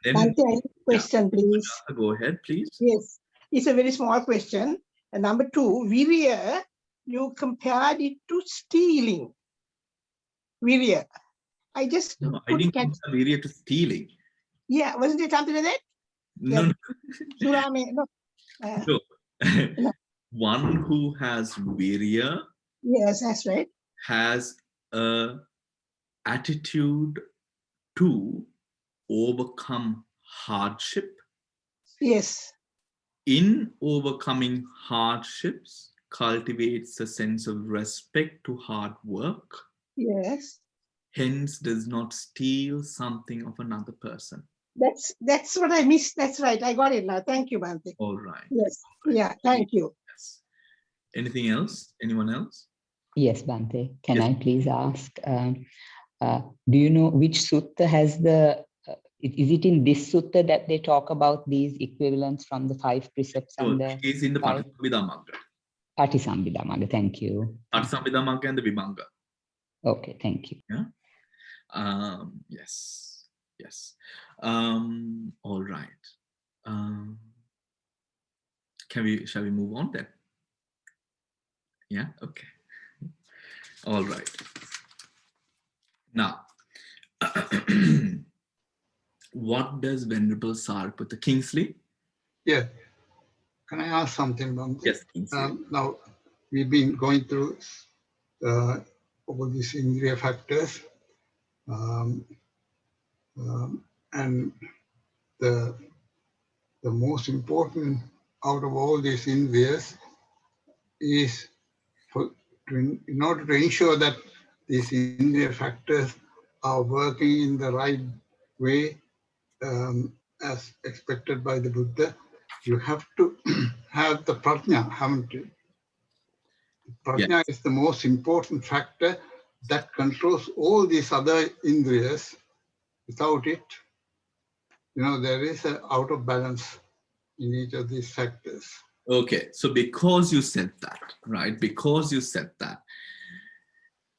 And then, Question, please. Go ahead, please. Yes, it's a very small question. And number two, virya, you compared it to stealing. Virya. I just No, I didn't compare virya to stealing. Yeah, wasn't it something like that? No, no. No. No. One who has virya, yes, that's right, has a attitude to overcome hardship. Yes. In overcoming hardships, cultivates a sense of respect to hard work. Yes. Hence does not steal something of another person. That's what I missed. That's right. I got it now. Thank you, Bhante. All right. Yes. Yeah. Thank you. Yes. Anything else? Anyone else? Yes, Bhante. Can Yes. I please ask? Do you know which sutta has the? Is it in this sutta that they talk about these equivalents from the 5 precepts and the? It is in the Patisambhida Magga. Patisambhida Magga. Thank you. Patisambhida Magga and the Vibhanga. Okay. Thank you. Yeah. Yes. Yes. All right. Shall we move on then? Yeah. Okay. All right. Now, what does Venerable Sariputta Kingsley? Yeah. Can I ask something, Bhante? Yes, Kingsley. Now, we've been going through all these Indriya factors, and the most important out of all these Indriyas is in order to ensure that these Indriya factors are working in the right way, as expected by the Buddha, you have to have the prajna, haven't you? Prajna is the most important factor that controls all these other indriyas. Without it, there is an out of balance in each of these factors. Okay, so because you said that, right? Because you said that.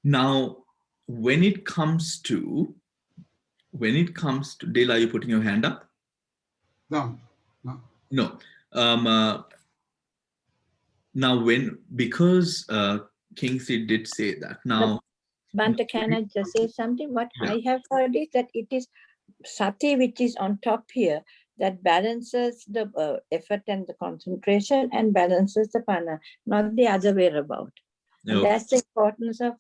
Now, when it comes to, Dale, are you putting your hand up? No. No. Now, because Kingsley did say that. Now, Bante, can I just say something? What yeah. I have heard is that it is sati, which is on top here, that balances the effort and the concentration and balances the pana, not the other way about. And No. that's the importance of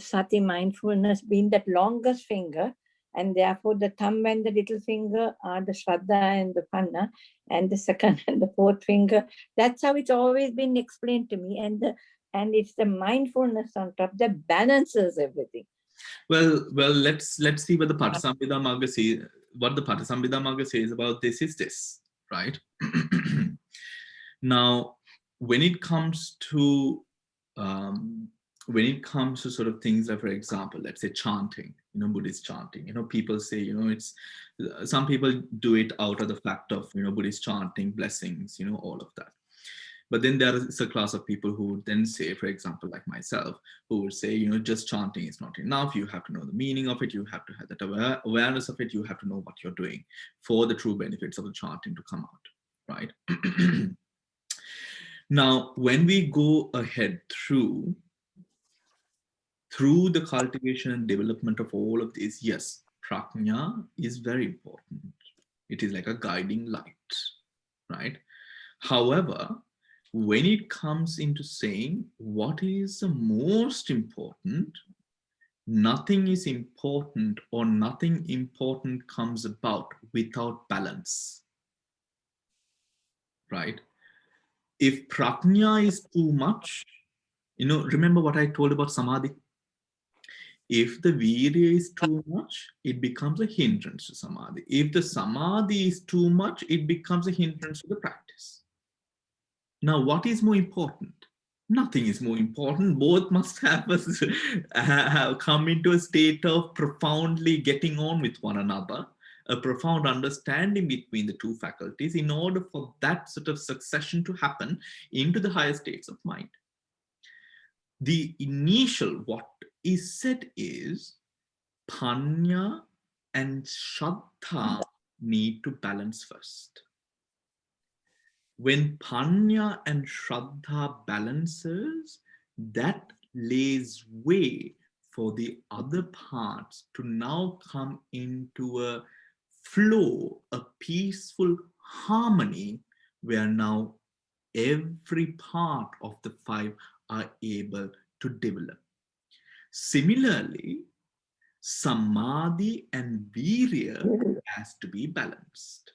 sati mindfulness, being that longest finger, and therefore the thumb and the little finger are the Shraddha and the panna, and the second and the fourth finger. That's how it's always been explained to me, and it's the mindfulness on top that balances everything. Well, let's see what the Patisambhida Magga says. What the Patisambhida Magga says about this is this, right? Now, when it comes to sort of things like, for example, let's say chanting, Buddhist chanting, people say, it's some people do it out of the fact of, Buddhist chanting, blessings, all of that. But then there is a class of people who would then say, for example, like myself, who would say, just chanting is not enough. You have to know the meaning of it. You have to have that awareness of it. You have to know what you're doing for the true benefits of the chanting to come out, right? Now, when we go ahead through the cultivation and development of all of these, yes, prajna is very important. It is like a guiding light, right? However, when it comes into saying what is the most important, nothing is important or nothing important comes about without balance, right? If prajna is too much, remember what I told about samadhi? If the virya is too much, it becomes a hindrance to samadhi. If the samadhi is too much, it becomes a hindrance to the practice. Now, what is more important? Nothing is more important. Both must have come into a state of profoundly getting on with one another, a profound understanding between the two faculties in order for that sort of succession to happen into the higher states of mind. The initial, what is said is, panya and shraddha need to balance first. When panya and shraddha balances, that lays way for the other parts to now come into a flow, a peaceful harmony, where now every part of the five are able to develop. Similarly, samadhi and virya has to be balanced,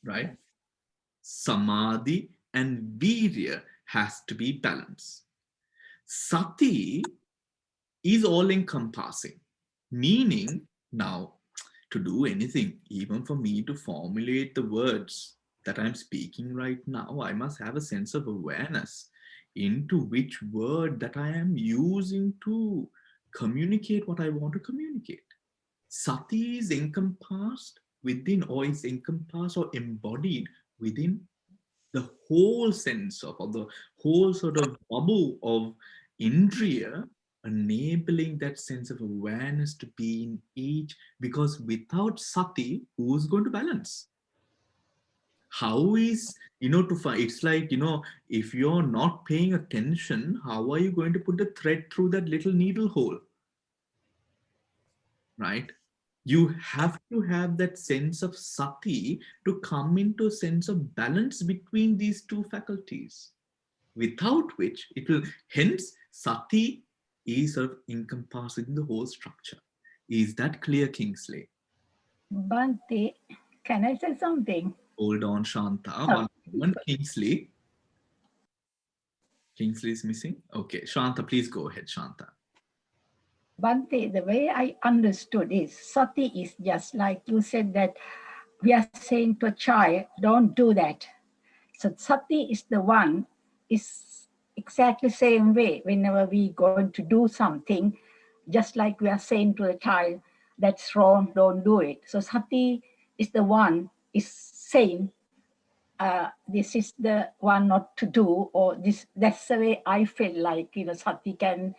right? Samadhi and virya has to be balanced. Sati is all encompassing, meaning now to do anything, even for me to formulate the words that I'm speaking right now, I must have a sense of awareness into which word that I am using to communicate what I want to communicate. Sati is encompassed within, or is encompassed or embodied within the whole sense of, or the whole sort of bubble of Indriya, enabling that sense of awareness to be in each, because without sati, who's going to balance? How is, to find, it's like, if you're not paying attention, how are you going to put the thread through that little needle hole? Right? You have to have that sense of sati to come into a sense of balance between these two faculties, without which it will, hence sati is sort of encompassing the whole structure. Is that clear, Kingsley? Bhante, can I say something? Hold on, Shanta. One Kingsley. Kingsley is missing. Okay, Shanta, please go ahead, Shanta. Bhante, the way I understood is sati is just like you said that we are saying to a child, don't do that. So sati is the one, is exactly same way whenever we going to do something, just like we are saying to a child, that's wrong, don't do it. So sati is the one, is saying, this is the one not to do, or this, that's the way I feel like, sati can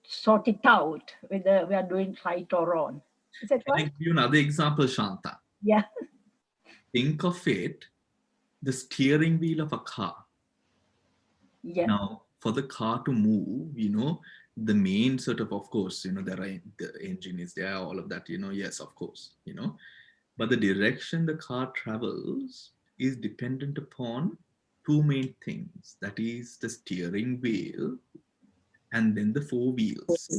sort it out whether we are doing right or wrong. Is that Can I right? give you another example, Shanta? Yeah. Think of it the steering wheel of a car. Yeah. Now, for the car to move, the main sort of course, there are the engine is there, all of that, yes, of course, but the direction the car travels is dependent upon two main things. That is the steering wheel and then the four wheels,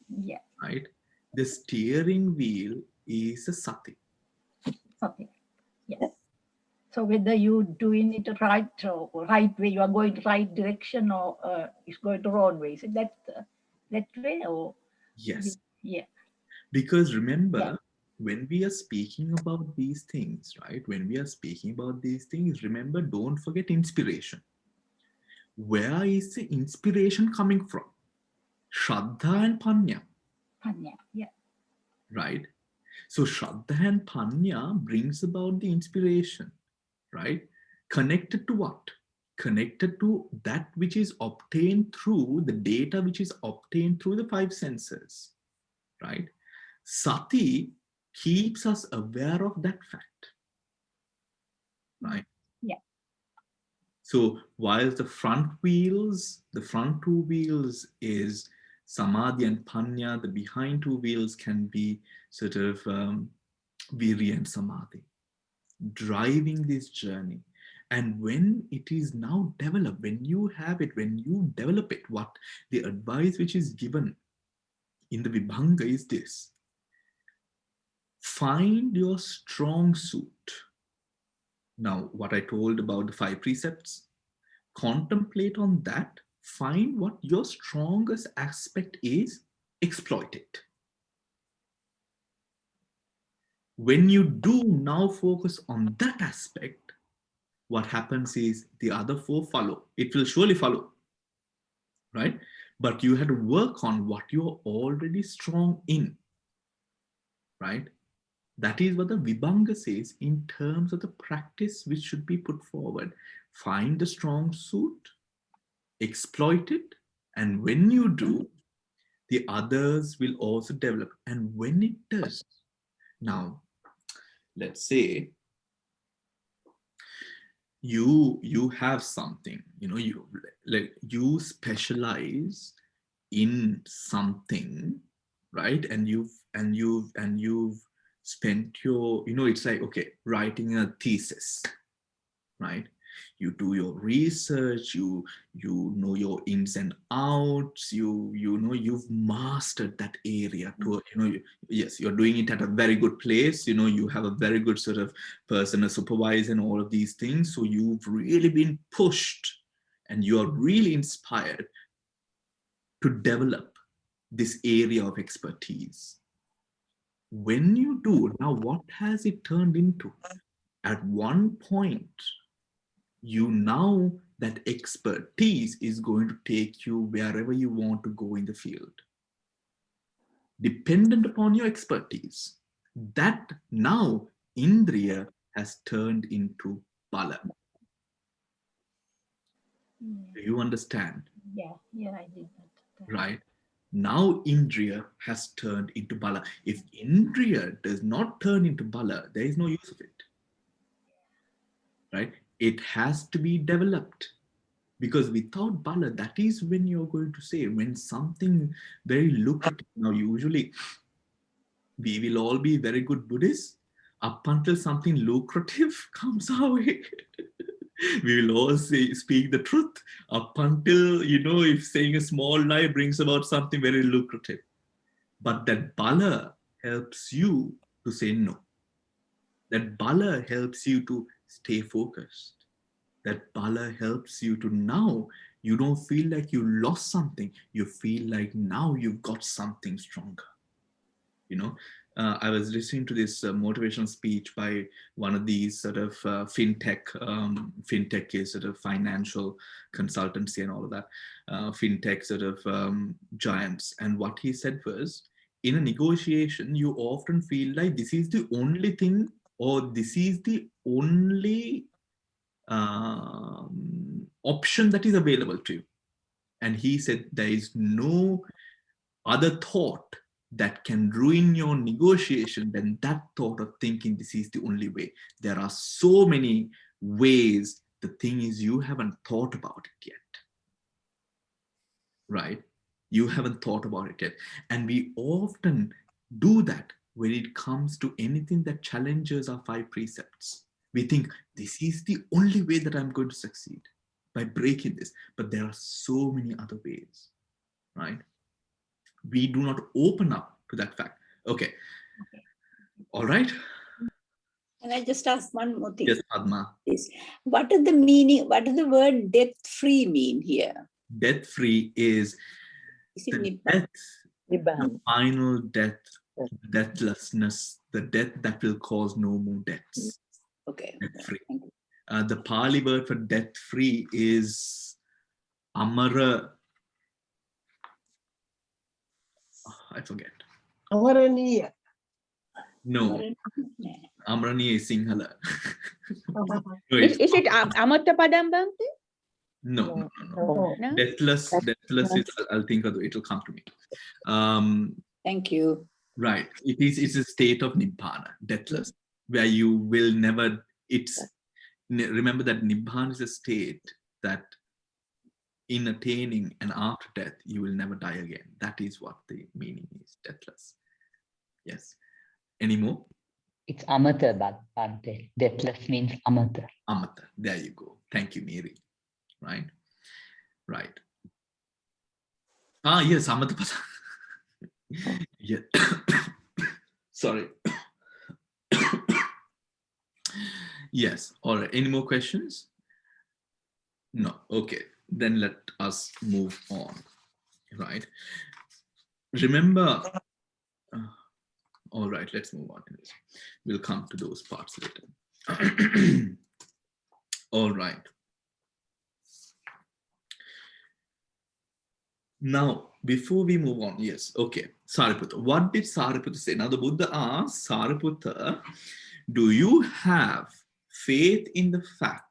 Yeah. right? The steering wheel is a sati. Something. Yes. So whether you doing it right or right way, you are going right direction, or it's going the wrong way. Is it that way, or Yes. yeah? Because remember, Yeah. when we are speaking about these things, right? When we are speaking about these things, remember, don't forget inspiration. Where is the inspiration coming from? Shraddha and Panya, Panya. Yeah. right? So Shraddha and Panya brings about the inspiration, right? Connected to what? Connected to that which is obtained through the data which is obtained through the five senses, right? Sati keeps us aware of that fact, right? Yeah. So while the front two wheels is samadhi and panya, the behind two wheels can be sort of virya and samadhi, driving this journey. And when it is now developed, when you have it, when you develop it, what the advice which is given in the Vibhanga is this: find your strong suit. Now, what I told about the 5 precepts, contemplate on that, find what your strongest aspect is, exploit it. When you do now focus on that aspect, what happens is the other 4 follow. It will surely follow, right? But you have to work on what you're already strong in, right? That is what the Vibhanga says in terms of the practice which should be put forward. Find the strong suit, exploit it, and when you do, the others will also develop. And when it does, now, let's say you have something, you specialize in something, right? And you've spent your, it's like, okay, writing a thesis, right? You do your research, you know your ins and outs, you've mastered that area to, yes, you're doing it at a very good place, you have a very good sort of person, a supervisor and all of these things. So you've really been pushed and you are really inspired to develop this area of expertise. When you do, now what has it turned into? At one point, that expertise is going to take you wherever you want to go in the field. Dependent upon your expertise, that now Indriya has turned into Bala. Do you understand? Yeah. I did that. Right? Now Indriya has turned into Bala. If Indriya does not turn into Bala, there is no use of it. Right? It has to be developed. Because without Bala, that is when you're going to say, when something very lucrative, now usually we will all be very good Buddhists up until something lucrative comes our way. We will all speak the truth up until, if saying a small lie brings about something very lucrative. But that Bala helps you to say no. That Bala helps you to stay focused. That Bala helps you to now, you don't feel like you lost something. You feel like now you've got something stronger. I was listening to this motivational speech by one of these sort of fintech. Fintech is sort of financial consultancy and all of that. Fintech sort of giants. And what he said was, in a negotiation, you often feel like this is the only thing, or this is the only option that is available to you. And he said there is no other thought that can ruin your negotiation than that thought of thinking this is the only way. There are so many ways. The thing is, you haven't thought about it yet, right? You haven't thought about it yet. And we often do that when it comes to anything that challenges our 5 precepts. We think this is the only way that I'm going to succeed, by breaking this. But there are so many other ways, right? We do not open up to that fact. Okay. All right. Can I just ask one more thing? Yes, Padma. Please. What is the meaning, what does the word death-free mean here? Death-free is Is it the Nibbana? death, the Nibbana. final death, deathlessness, the death that will cause no more deaths. Okay. Death-free. Thank you. The Pali word for death-free is Amara. Oh, I forget. Amaraniya. No, Amarani is Sinhala. No, Is it's- it Amata Padam Bhante? no. Oh. No? Deathless is, I'll think of it, it'll come to me. Thank you. Right. It's a state of Nibbana, deathless, where you will never, remember that Nibbana is a state that in attaining and after death, you will never die again. That is what the meaning is, deathless. Yes. Any more? It's amata, Bhante. Deathless means amata. Amata. There you go. Thank you, Mary. Right. Right. Ah, yes, Amata Pada. Yeah. Sorry. Yes. All right. Any more questions? No. Okay. Then let us move on. Right. Remember. All right. Let's move on. We'll come to those parts later. All right. Now, before we move on, yes, okay. Sariputta. What did Sariputta say? Now, the Buddha asked Sariputta, do you have faith in the fact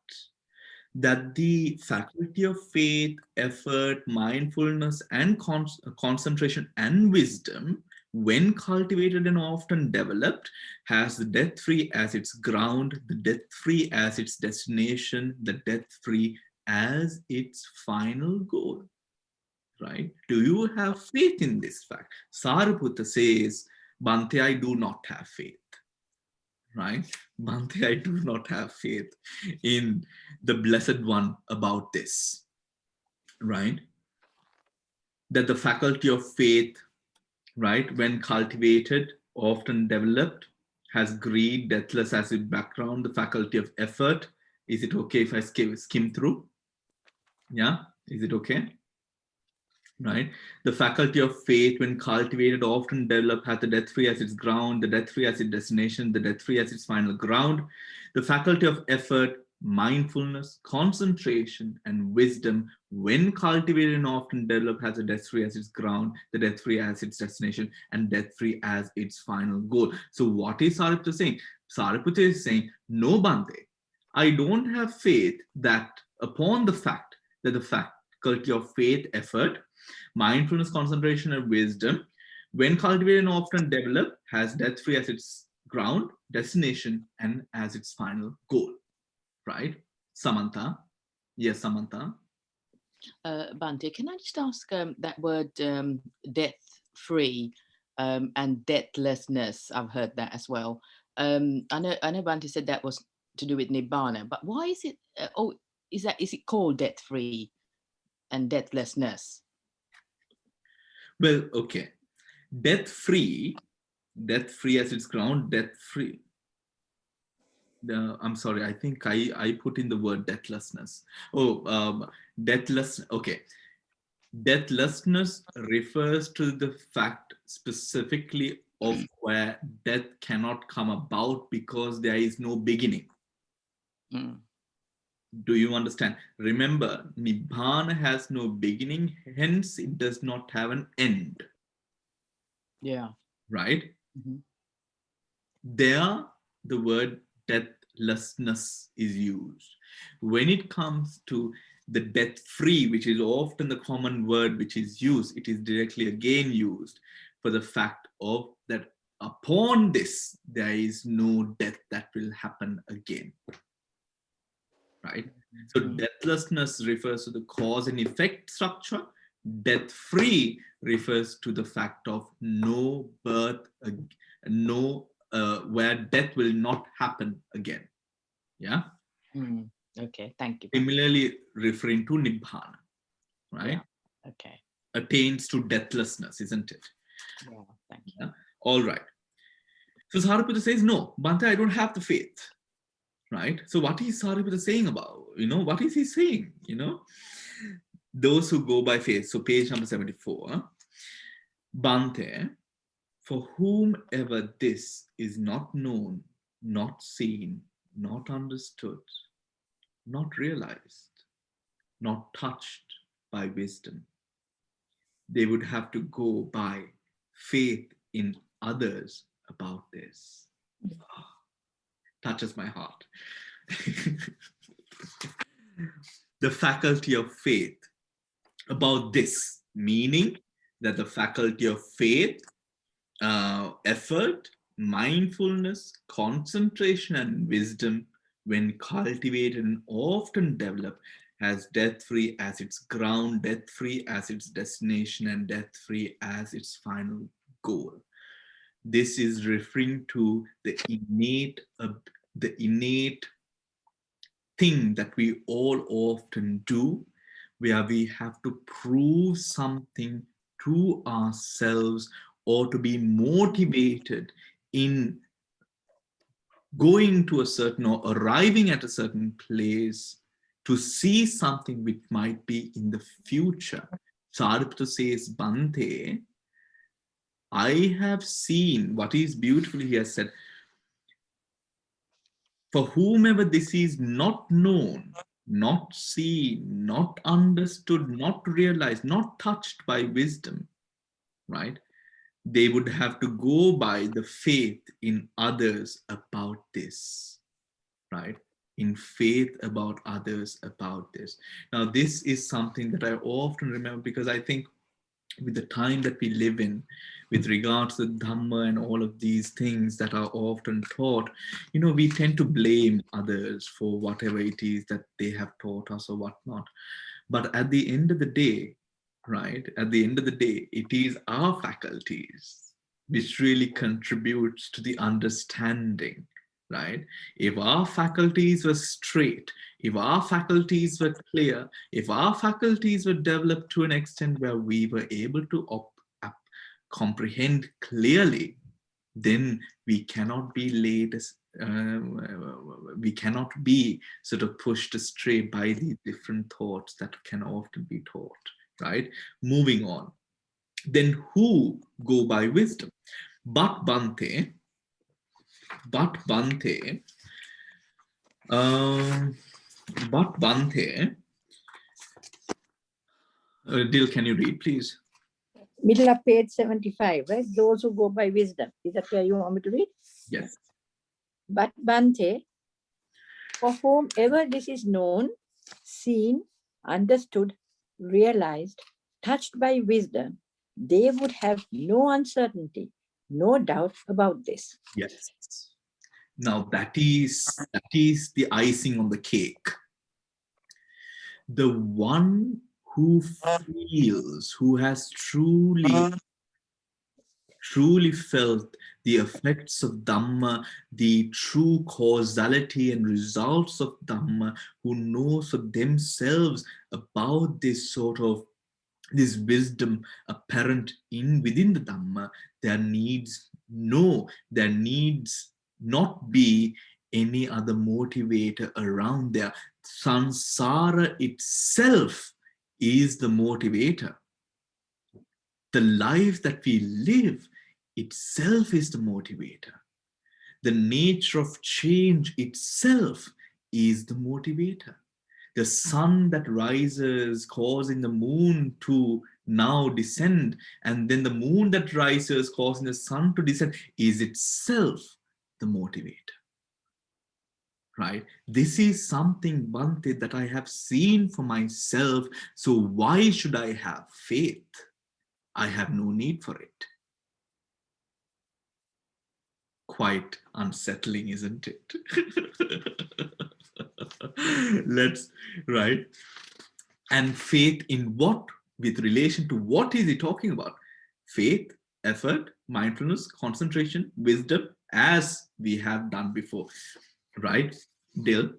that the faculty of faith, effort, mindfulness, and concentration and wisdom, when cultivated and often developed, has the death-free as its ground, the death-free as its destination, the death-free as its final goal? Right? Do you have faith in this fact? Sariputta says, Bhante, I do not have faith. Right? Bhante, I do not have faith in the Blessed One about this. Right? That the faculty of faith, right, when cultivated, often developed, has greed, deathless as its background, the faculty of effort. Is it okay if I skim through? Yeah? Is it okay? Right? The faculty of faith, when cultivated, often develop, has the death-free as its ground, the death-free as its destination, the death-free as its final ground. The faculty of effort, mindfulness, concentration, and wisdom, when cultivated and often develop, has the death-free as its ground, the death-free as its destination, and death-free as its final goal. So what is Sariputta saying? Sariputta is saying, no, Bhante, I don't have faith that upon the fact that the faculty of faith, effort, mindfulness, concentration, and wisdom, when cultivated and often developed, has death-free as its ground, destination, and as its final goal. Right? Samantha. Yes, Samantha. Bhante, can I just ask that word death-free and deathlessness? I've heard that as well. I know Bhante said that was to do with Nibbana, but why is it? Is it called death-free and deathlessness? Well, okay. Death-free as its ground, death-free. I'm sorry, I think I put in the word deathlessness. Deathless, okay. Deathlessness refers to the fact specifically of where death cannot come about because there is no beginning. Mm. Do you understand? Remember, Nibbana has no beginning, hence it does not have an end. Yeah. Right? Mm-hmm. There, the word deathlessness is used. When it comes to the death-free, which is often the common word which is used, it is directly again used for the fact of that upon this, there is no death that will happen again. right? So deathlessness refers to the cause and effect structure. Death-free refers to the fact of no birth, where death will not happen again. Yeah. Okay, thank you. Similarly, referring to nibbana, right? Yeah. Okay. Attains to deathlessness, isn't it? Yeah, thank you. Yeah? All right. So Sariputta says, no, Bhante, I don't have the faith, right? So what is Sariputta saying about? What is he saying? Those who go by faith. So page number 74. Bhante, for whomever this is not known, not seen, not understood, not realized, not touched by wisdom, they would have to go by faith in others about this. Oh, touches my heart. The faculty of faith about this, meaning that the faculty of faith, effort, mindfulness, concentration, and wisdom, when cultivated and often developed, has death-free as its ground, death-free as its destination, and death-free as its final goal. This is referring to the innate thing that we all often do, where we have to prove something to ourselves or to be motivated in going to a certain or arriving at a certain place to see something which might be in the future. Sariputta says, Bhante, I have seen what is beautiful, he has said, for whomever this is not known, not seen, not understood, not realized, not touched by wisdom, right? They would have to go by the faith in others about this, right? In faith about others about this. Now, this is something that I often remember, because I think with the time that we live in, with regards to Dhamma and all of these things that are often taught, we tend to blame others for whatever it is that they have taught us or whatnot. But at the end of the day, right, at the end of the day, it is our faculties which really contributes to the understanding, right? If our faculties were straight, if our faculties were clear, if our faculties were developed to an extent where we were able to comprehend clearly, then we cannot be we cannot be sort of pushed astray by these different thoughts that can often be taught, right? Moving on. Then who go by wisdom? But Bhante, Dil, can you read, please? Middle of page 75, right? Those who go by wisdom. Is that where you want me to read? Yes. But Bhante, for whomever this is known, seen, understood, realized, touched by wisdom, they would have no uncertainty, no doubt about this. Yes. Now that is the icing on the cake. The one who feels, who has truly felt the effects of Dhamma, the true causality and results of Dhamma, who knows for themselves about this sort of this wisdom apparent within the Dhamma, there needs not be any other motivator around there. Sansara itself is the motivator. The life that we live itself is the motivator. The nature of change itself is the motivator. The sun that rises causing the moon to now descend, and then the moon that rises causing the sun to descend, is itself the motivator, right? This is something, Bhante, that I have seen for myself. So why should I have faith? I have no need for it. Quite unsettling, isn't it? Let's, right? And faith in what? With relation to what is he talking about? Faith, effort, mindfulness, concentration, wisdom, as we have done before, right? Dil,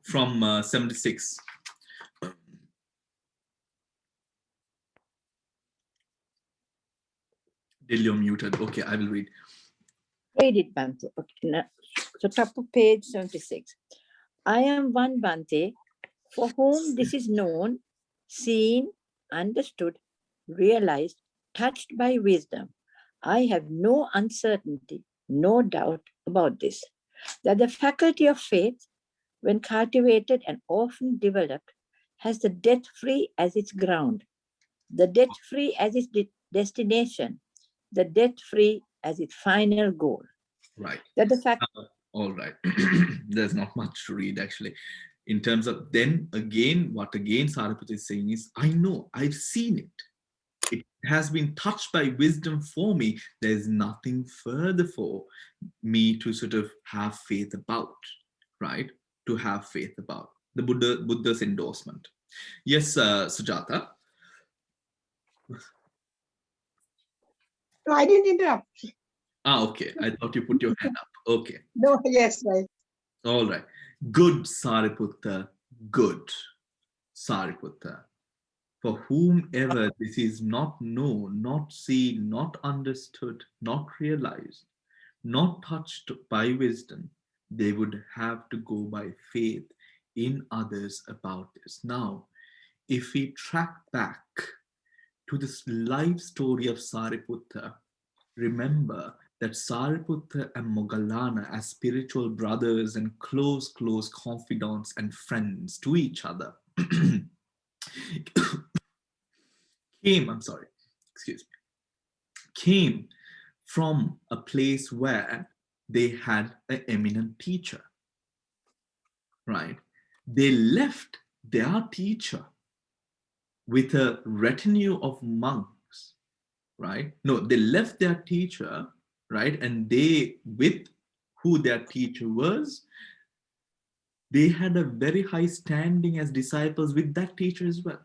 from 76. Dil, you're muted. Okay, I will read. Read it, Bhante. Okay, now, so top of page 76. I am one, Bhante, for whom this is known, seen, understood, realized, touched by wisdom. I have no uncertainty, no doubt about this, that the faculty of faith, when cultivated and often developed, has the death-free as its ground, the death-free as its destination, the death-free as its final goal. Right. That the fact. All right. There's not much to read actually. In terms of then again, what again Sariputta is saying is, I know, I've seen it. It has been touched by wisdom for me. There's nothing further for me to sort of have faith about, right? To have faith about. The Buddha's endorsement. Yes, Sujata. No, I didn't interrupt. Ah, okay. I thought you put your hand up. Okay. No, yes, right. All right. Good Sariputta, good Sariputta. For whomever this is not known, not seen, not understood, not realized, not touched by wisdom, they would have to go by faith in others about this. Now, if we track back to this life story of Sariputta, remember that Sariputta and Moggallana, as spiritual brothers and close confidants and friends to each other, came from a place where they had an eminent teacher, right? They left their teacher with a retinue of monks, right? No, they left their teacher, right? And they, with who their teacher was, they had a very high standing as disciples with that teacher as well.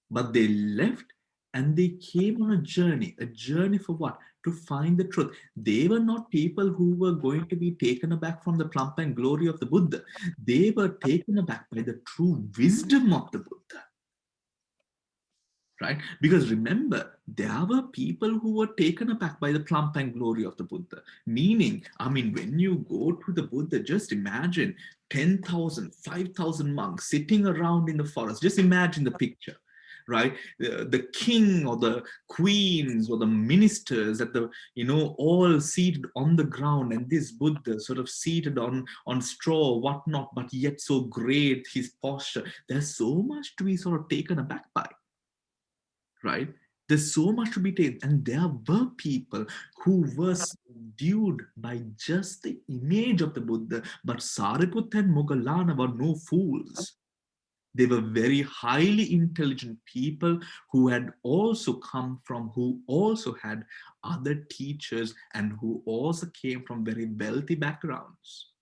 But they left and they came on a journey for what? To find the truth. They were not people who were going to be taken aback from the plump and glory of the Buddha. They were taken aback by the true wisdom of the Buddha. Right? Because remember, there were people who were taken aback by the plump and glory of the Buddha. Meaning, I mean, when you go to the Buddha, just imagine 10,000, 5,000 monks sitting around in the forest. Just imagine the picture, right? The king or the queens or the ministers at the, all seated on the ground, and this Buddha sort of seated on straw or whatnot, but yet so great his posture. There's so much to be sort of taken aback by. Right? There's so much to be taken. And there were people who were subdued by just the image of the Buddha. But Sariputta and Moggallana were no fools. They were very highly intelligent people who had also come from, who also had other teachers and who also came from very wealthy backgrounds.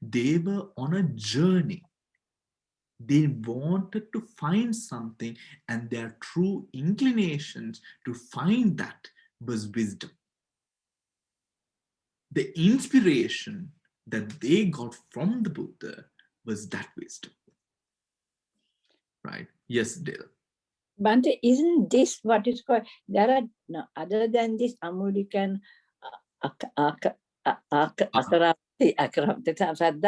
They were on a journey. They wanted to find something, and their true inclinations to find that was wisdom. The inspiration that they got from the Buddha was that wisdom. Right? Yes, Dale. Bhante, isn't this what is called? There are no, other than this Amulikan, Saddha,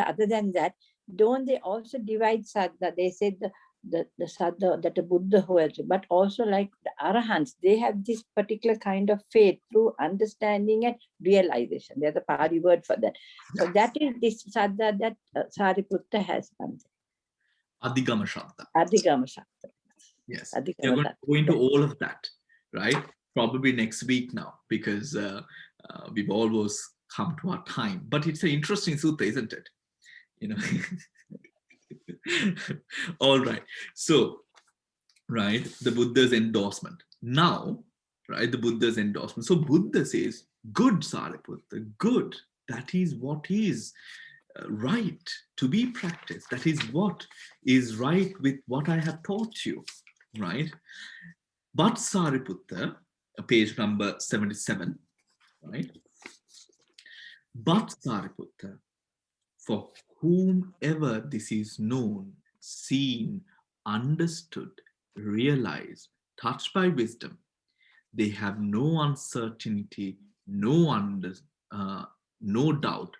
other than that, don't they also divide Saddha? They said the Saddha that the Buddha holds, but also like the Arahants, they have this particular kind of faith through understanding and realization. There's a Pali word for that. So that is this Saddha that Sariputta has. Adhigama Shraddha. Adhigama Shraddha. Yes, we're going to go into all of that, right? Probably next week now, because we've almost come to our time. But it's an interesting sutta, isn't it? All right. So, right, the Buddha's endorsement. Now, right, the Buddha's endorsement. So Buddha says, good Sariputta, good. That is what is right to be practiced. That is what is right with what I have taught you, right? But Sariputta, page number 77, right? But Sariputta, for whomever this is known, seen, understood, realized, touched by wisdom, they have no uncertainty, no doubt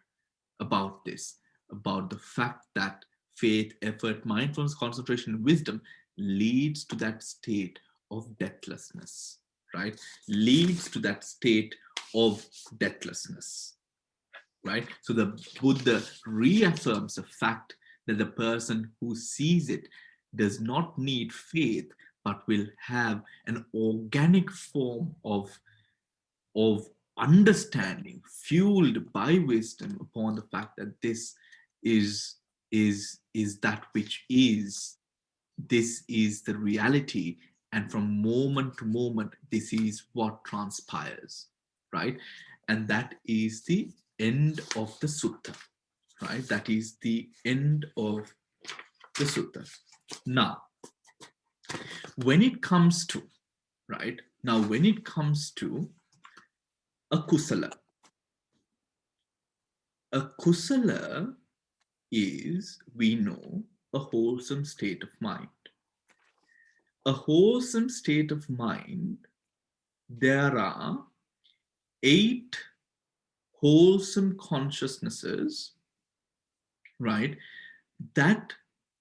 about this, about the fact that faith, effort, mindfulness, concentration, wisdom leads to that state of deathlessness, right? Leads to that state of deathlessness, right? So the Buddha reaffirms the fact that the person who sees it does not need faith, but will have an organic form of understanding fueled by wisdom upon the fact that this is that which is, this is the reality, and from moment to moment this is what transpires, right? And that is the end of the sutta, right? That is the end of the sutta. Now when it comes to, right, now when it comes to a kusala is, we know, a wholesome state of mind. A wholesome state of mind, there are 8 wholesome consciousnesses, right, that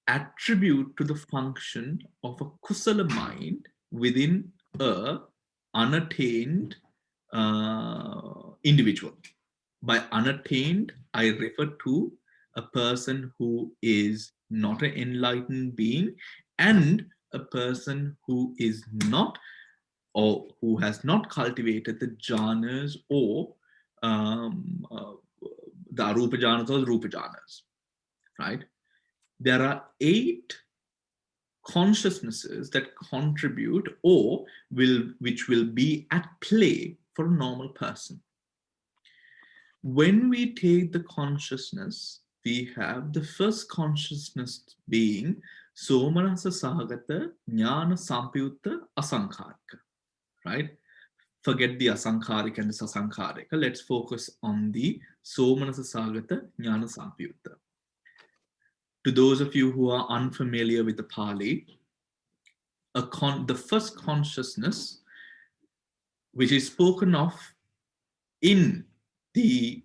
attribute to the function of a kusala mind within a unattained individual. By unattained, I refer to a person who is not an enlightened being and a person who is not, or who has not cultivated the jhanas or the arupa jhanas or the rupa jhanas, right? There are 8 consciousnesses that contribute or which will be at play for a normal person. When we take the consciousness, we have the first consciousness being Somanasa Sahagata Jnana Sampyutta Asankarika, right? Forget the Asankarika and the Sasankarika. Let's focus on the Somanasa Sahagata Jnana Sampyutta. To those of you who are unfamiliar with the Pali, the first consciousness which is spoken of in the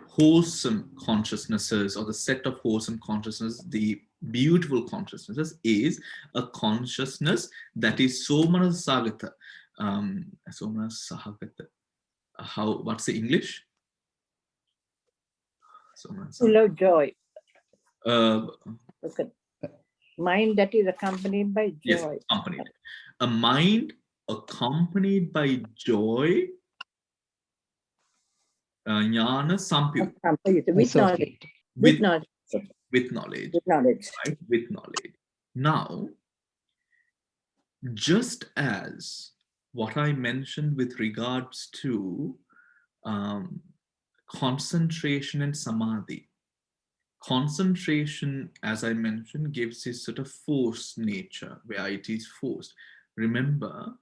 wholesome consciousnesses, or the set of wholesome consciousnesses, the beautiful consciousnesses, is a consciousness that is Somanasagata. Somanasagata. What's the English? Full of joy. Look at mind that is accompanied by joy. Yes, accompanied. A mind accompanied by joy. Jnana Sampyutta. With knowledge. With knowledge. With knowledge. With knowledge. Right? With knowledge. Now, just as what I mentioned with regards to concentration and samadhi, concentration, as I mentioned, gives this sort of forced nature, where it is forced. Remember,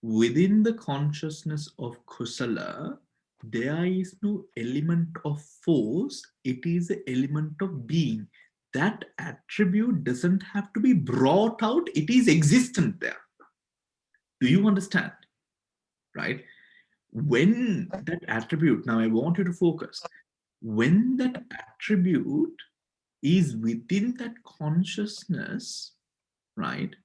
within the consciousness of kusala, there is no element of force, it is an element of being. That attribute doesn't have to be brought out, it is existent there. Do you understand? Right? When that attribute, now I want you to focus, when that attribute is within that consciousness, right,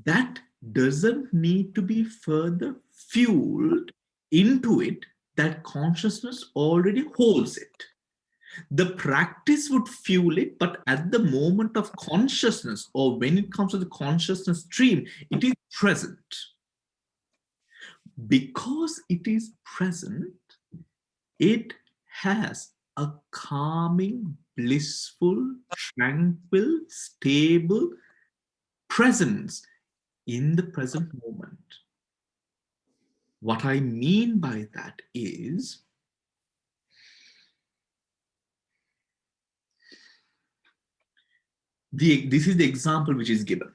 that doesn't need to be further fueled into it, that consciousness already holds it. The practice would fuel it, but at the moment of consciousness, or when it comes to the consciousness stream, it is present. Because it is present, it has a calming, blissful, tranquil, stable presence in the present moment. What I mean by that is, This is the example which is given.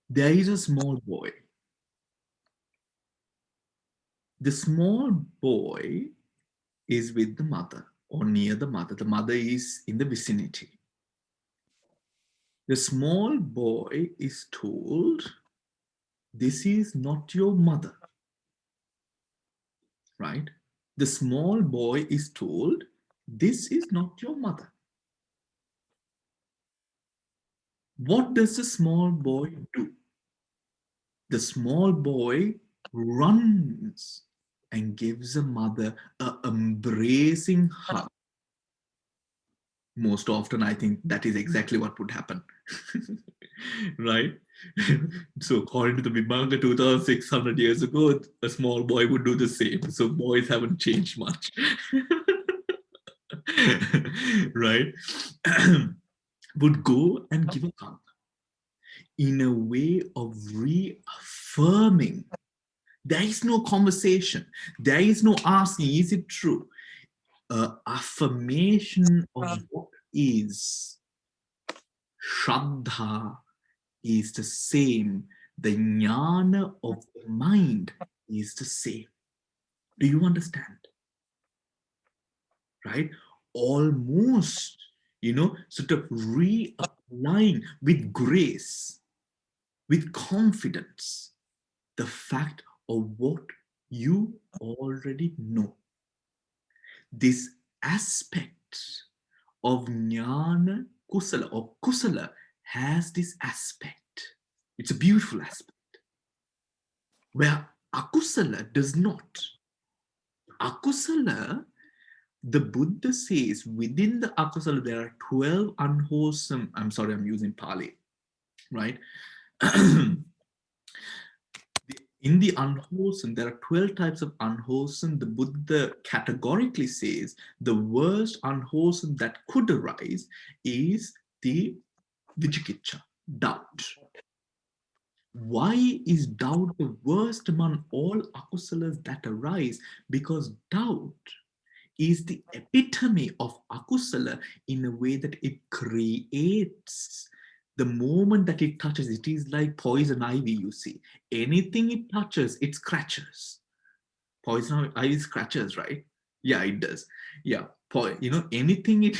There is a small boy. The small boy is with the mother or near the mother. The mother is in the vicinity. The small boy is told, this is not your mother, right? The small boy is told, this is not your mother. What does the small boy do? The small boy runs and gives the mother an embracing hug. Most often, I think that is exactly what would happen, right? So according to the Vimanga 2,600 years ago, a small boy would do the same. So boys haven't changed much, right? Would go and give a hug in a way of reaffirming. There is no conversation. There is no asking, is it true? Affirmation of what is. Shraddha is the same. The jnana of the mind is the same. Do you understand? Right? Almost, sort of reapplying with grace, with confidence, the fact of what you already know. This aspect of jnana kusala or kusala has this aspect. It's a beautiful aspect. Where akusala does not. Akusala, the Buddha says, within the akusala there are 12 unwholesome, I'm sorry, I'm using Pali, right? In the unwholesome, there are 12 types of unwholesome. The Buddha categorically says the worst unwholesome that could arise is the vichikicha, doubt. Why is doubt the worst among all akusalas that arise? Because doubt is the epitome of akusala in a way that it creates. The moment that it touches, it is like poison ivy, you see. Anything it touches, it scratches. Poison ivy scratches, right? Yeah, it does. Yeah, anything it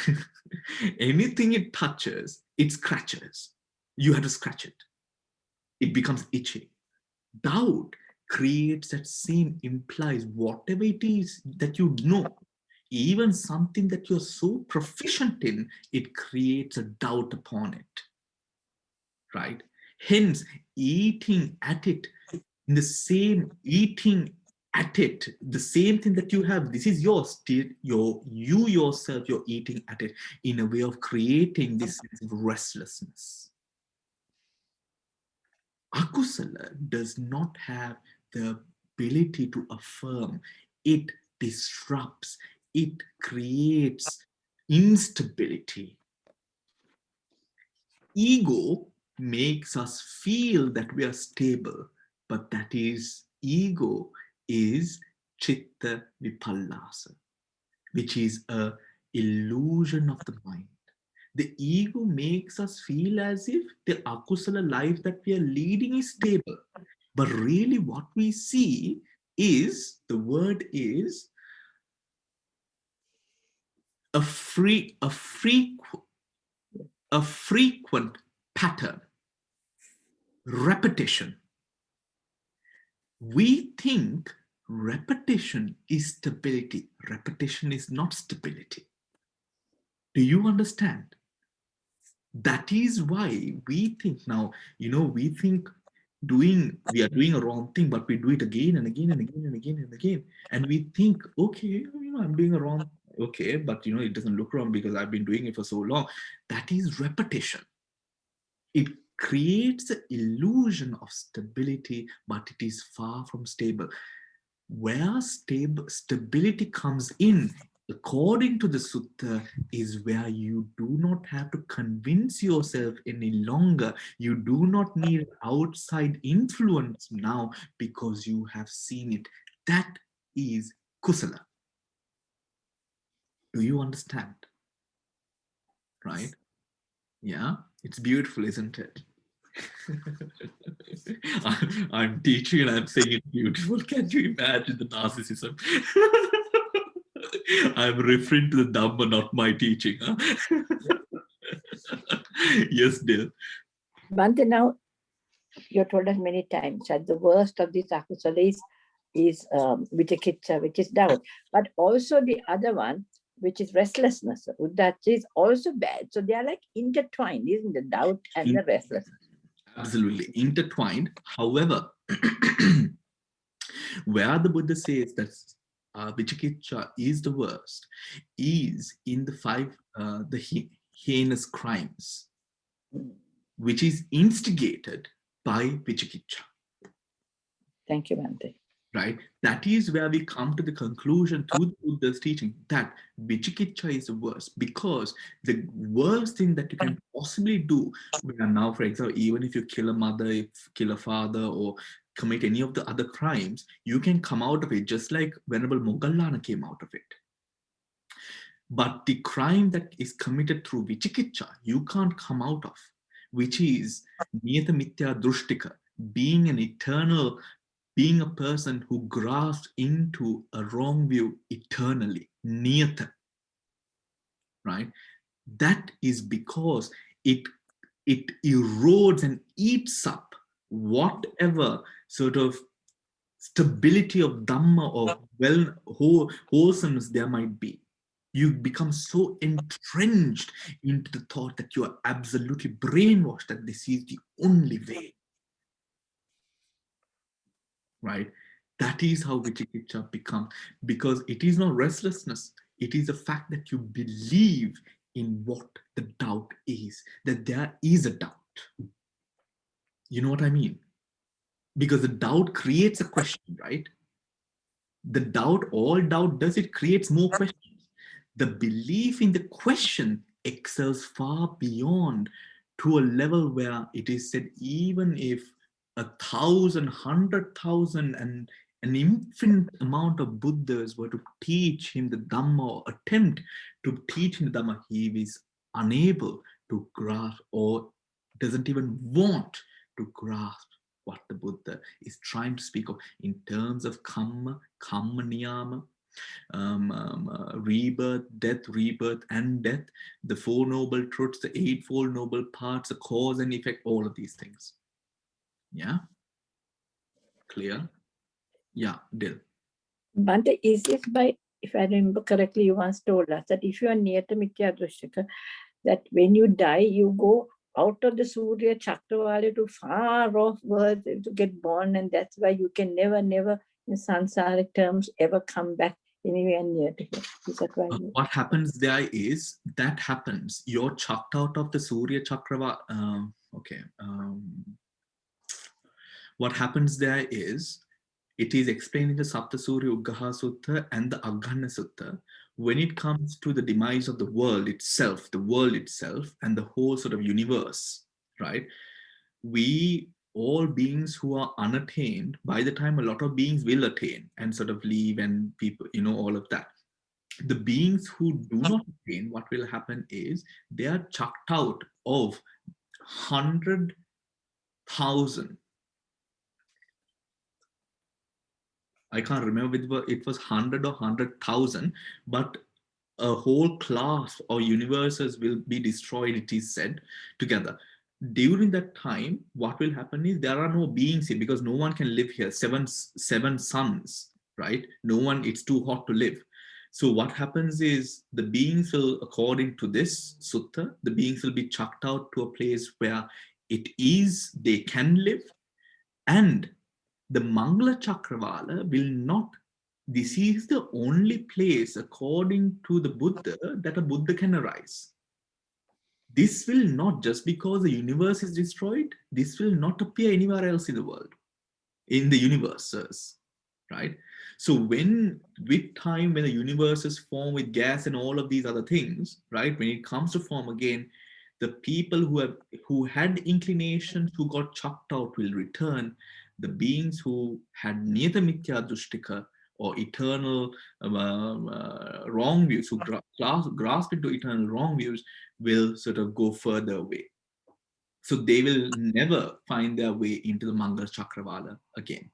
anything it touches, it scratches. You have to scratch it. It becomes itchy. Doubt creates that same, implies whatever it is that you know, even something that you're so proficient in, it creates a doubt upon it, right? Hence, eating at it, in the same eating at it, the same thing that you have, this is yours, you yourself, you're eating at it in a way of creating this sense of restlessness. Akusala does not have the ability to affirm. It disrupts, it creates instability. Ego makes us feel that we are stable, but that is, ego is chitta vipallasa, which is an illusion of the mind. The ego makes us feel as if the akusala life that we are leading is stable. But really what we see is, the word is, a frequent pattern, repetition. We think repetition is stability. Repetition is not stability. Do you understand? That is why we think now, we think we are doing a wrong thing, but we do it again and again and again and again and again. And we think, okay, I'm doing a wrong, okay, but it doesn't look wrong because I've been doing it for so long. That is repetition. It creates the illusion of stability, but it is far from stable. Where stability comes in, according to the sutta, is where you do not have to convince yourself any longer. You do not need outside influence now because you have seen it. That is kusala. Do you understand? Right? Yeah, it's beautiful, isn't it? I'm teaching and I'm saying it's beautiful. Can you imagine the narcissism? I'm referring to the Dhamma, not my teaching. Huh? Yes, dear. Bhante, now you told us many times that the worst of these akusala is vicikiccha, which is doubt. But also the other one, which is restlessness, that is also bad. So they are like intertwined, isn't the doubt and the restlessness? Absolutely intertwined. However, where the Buddha says that vicikiccha is the worst, is in the the heinous crimes, which is instigated by vicikiccha. Thank you, Bhante. Right? That is where we come to the conclusion through the Buddha's teaching that vicikiccha is the worst, because the worst thing that you can possibly do now, for example, even if you kill a mother, kill a father, or commit any of the other crimes, you can come out of it just like Venerable Moggallana came out of it. But the crime that is committed through vicikiccha, you can't come out of, which is niyata mithya drushtika, being an eternal, being a person who grasps into a wrong view eternally, niyata, right? That is because it erodes and eats up whatever sort of stability of Dhamma or wholesomeness there might be. You become so entrenched into the thought that you are absolutely brainwashed that this is the only way. Right? That is how vicikiccha becomes, because it is not restlessness. It is the fact that you believe in what the doubt is, that there is a doubt. You know what I mean? Because the doubt creates a question, right? The doubt, all doubt does, it creates more questions. The belief in the question excels far beyond to a level where it is said, even if 1,000, 100,000, and an infinite amount of Buddhas were to teach him the Dhamma or attempt to teach him the Dhamma, he is unable to grasp or doesn't even want to grasp what the Buddha is trying to speak of in terms of karma, karma niyama, rebirth, and death, the Four Noble Truths, the Eightfold Noble Parts, the cause and effect, all of these things. Yeah? Clear? Yeah, Dil. Bhante, is this by, if I remember correctly, you once told us that if you are near to Mithya Drushtika, that when you die, you go out of the Surya Chakravali to far off worlds to get born, and that's why you can never, in sansaric terms, ever come back anywhere near to here. Is that why? What happens there is, that happens, you're chucked out of the Surya Chakravali. What happens there is, it is explained in the Saptasuri Uggaha Sutta and the Agghana Sutta. When it comes to the demise of the world itself and the whole sort of universe, right? We, all beings who are unattained, by the time a lot of beings will attain and sort of leave, and people, all of that. The beings who do not attain, what will happen is they are chucked out of 100,000. I can't remember if it was 100 or 100,000, but a whole class or universes will be destroyed, it is said, together. During that time, what will happen is there are no beings here because no one can live here. Seven suns, right? No one, it's too hot to live. So what happens is the beings will, according to this sutta, the beings will be chucked out to a place where they can live, and the Mangala Chakravala will not. This is the only place, according to the Buddha, that a Buddha can arise. This will not, just because the universe is destroyed, this will not appear anywhere else in the world, in the universes, right? So with time, when the universes form with gas and all of these other things, right? When it comes to form again, the people who had inclinations, who got chucked out, will return. The beings who had niyata mithya drushtika or eternal wrong views, who grasp into eternal wrong views, will sort of go further away. So they will never find their way into the Mangala Chakravala again,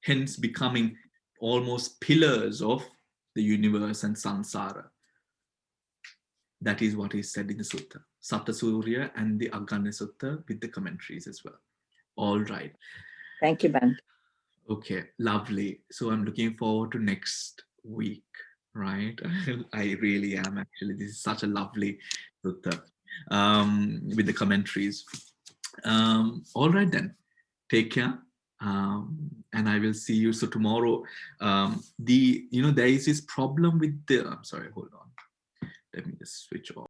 hence becoming almost pillars of the universe and samsara. That is what is said in the sutta, Sapta Surya and the Aganya Sutta with the commentaries as well. All right. Thank you, Bhante. Okay, lovely. So I'm looking forward to next week, right? I really am, actually. This is such a lovely sutta with the commentaries. All right then, take care. And I will see you. So tomorrow, there is this problem with the, I'm sorry, hold on. Let me just switch off.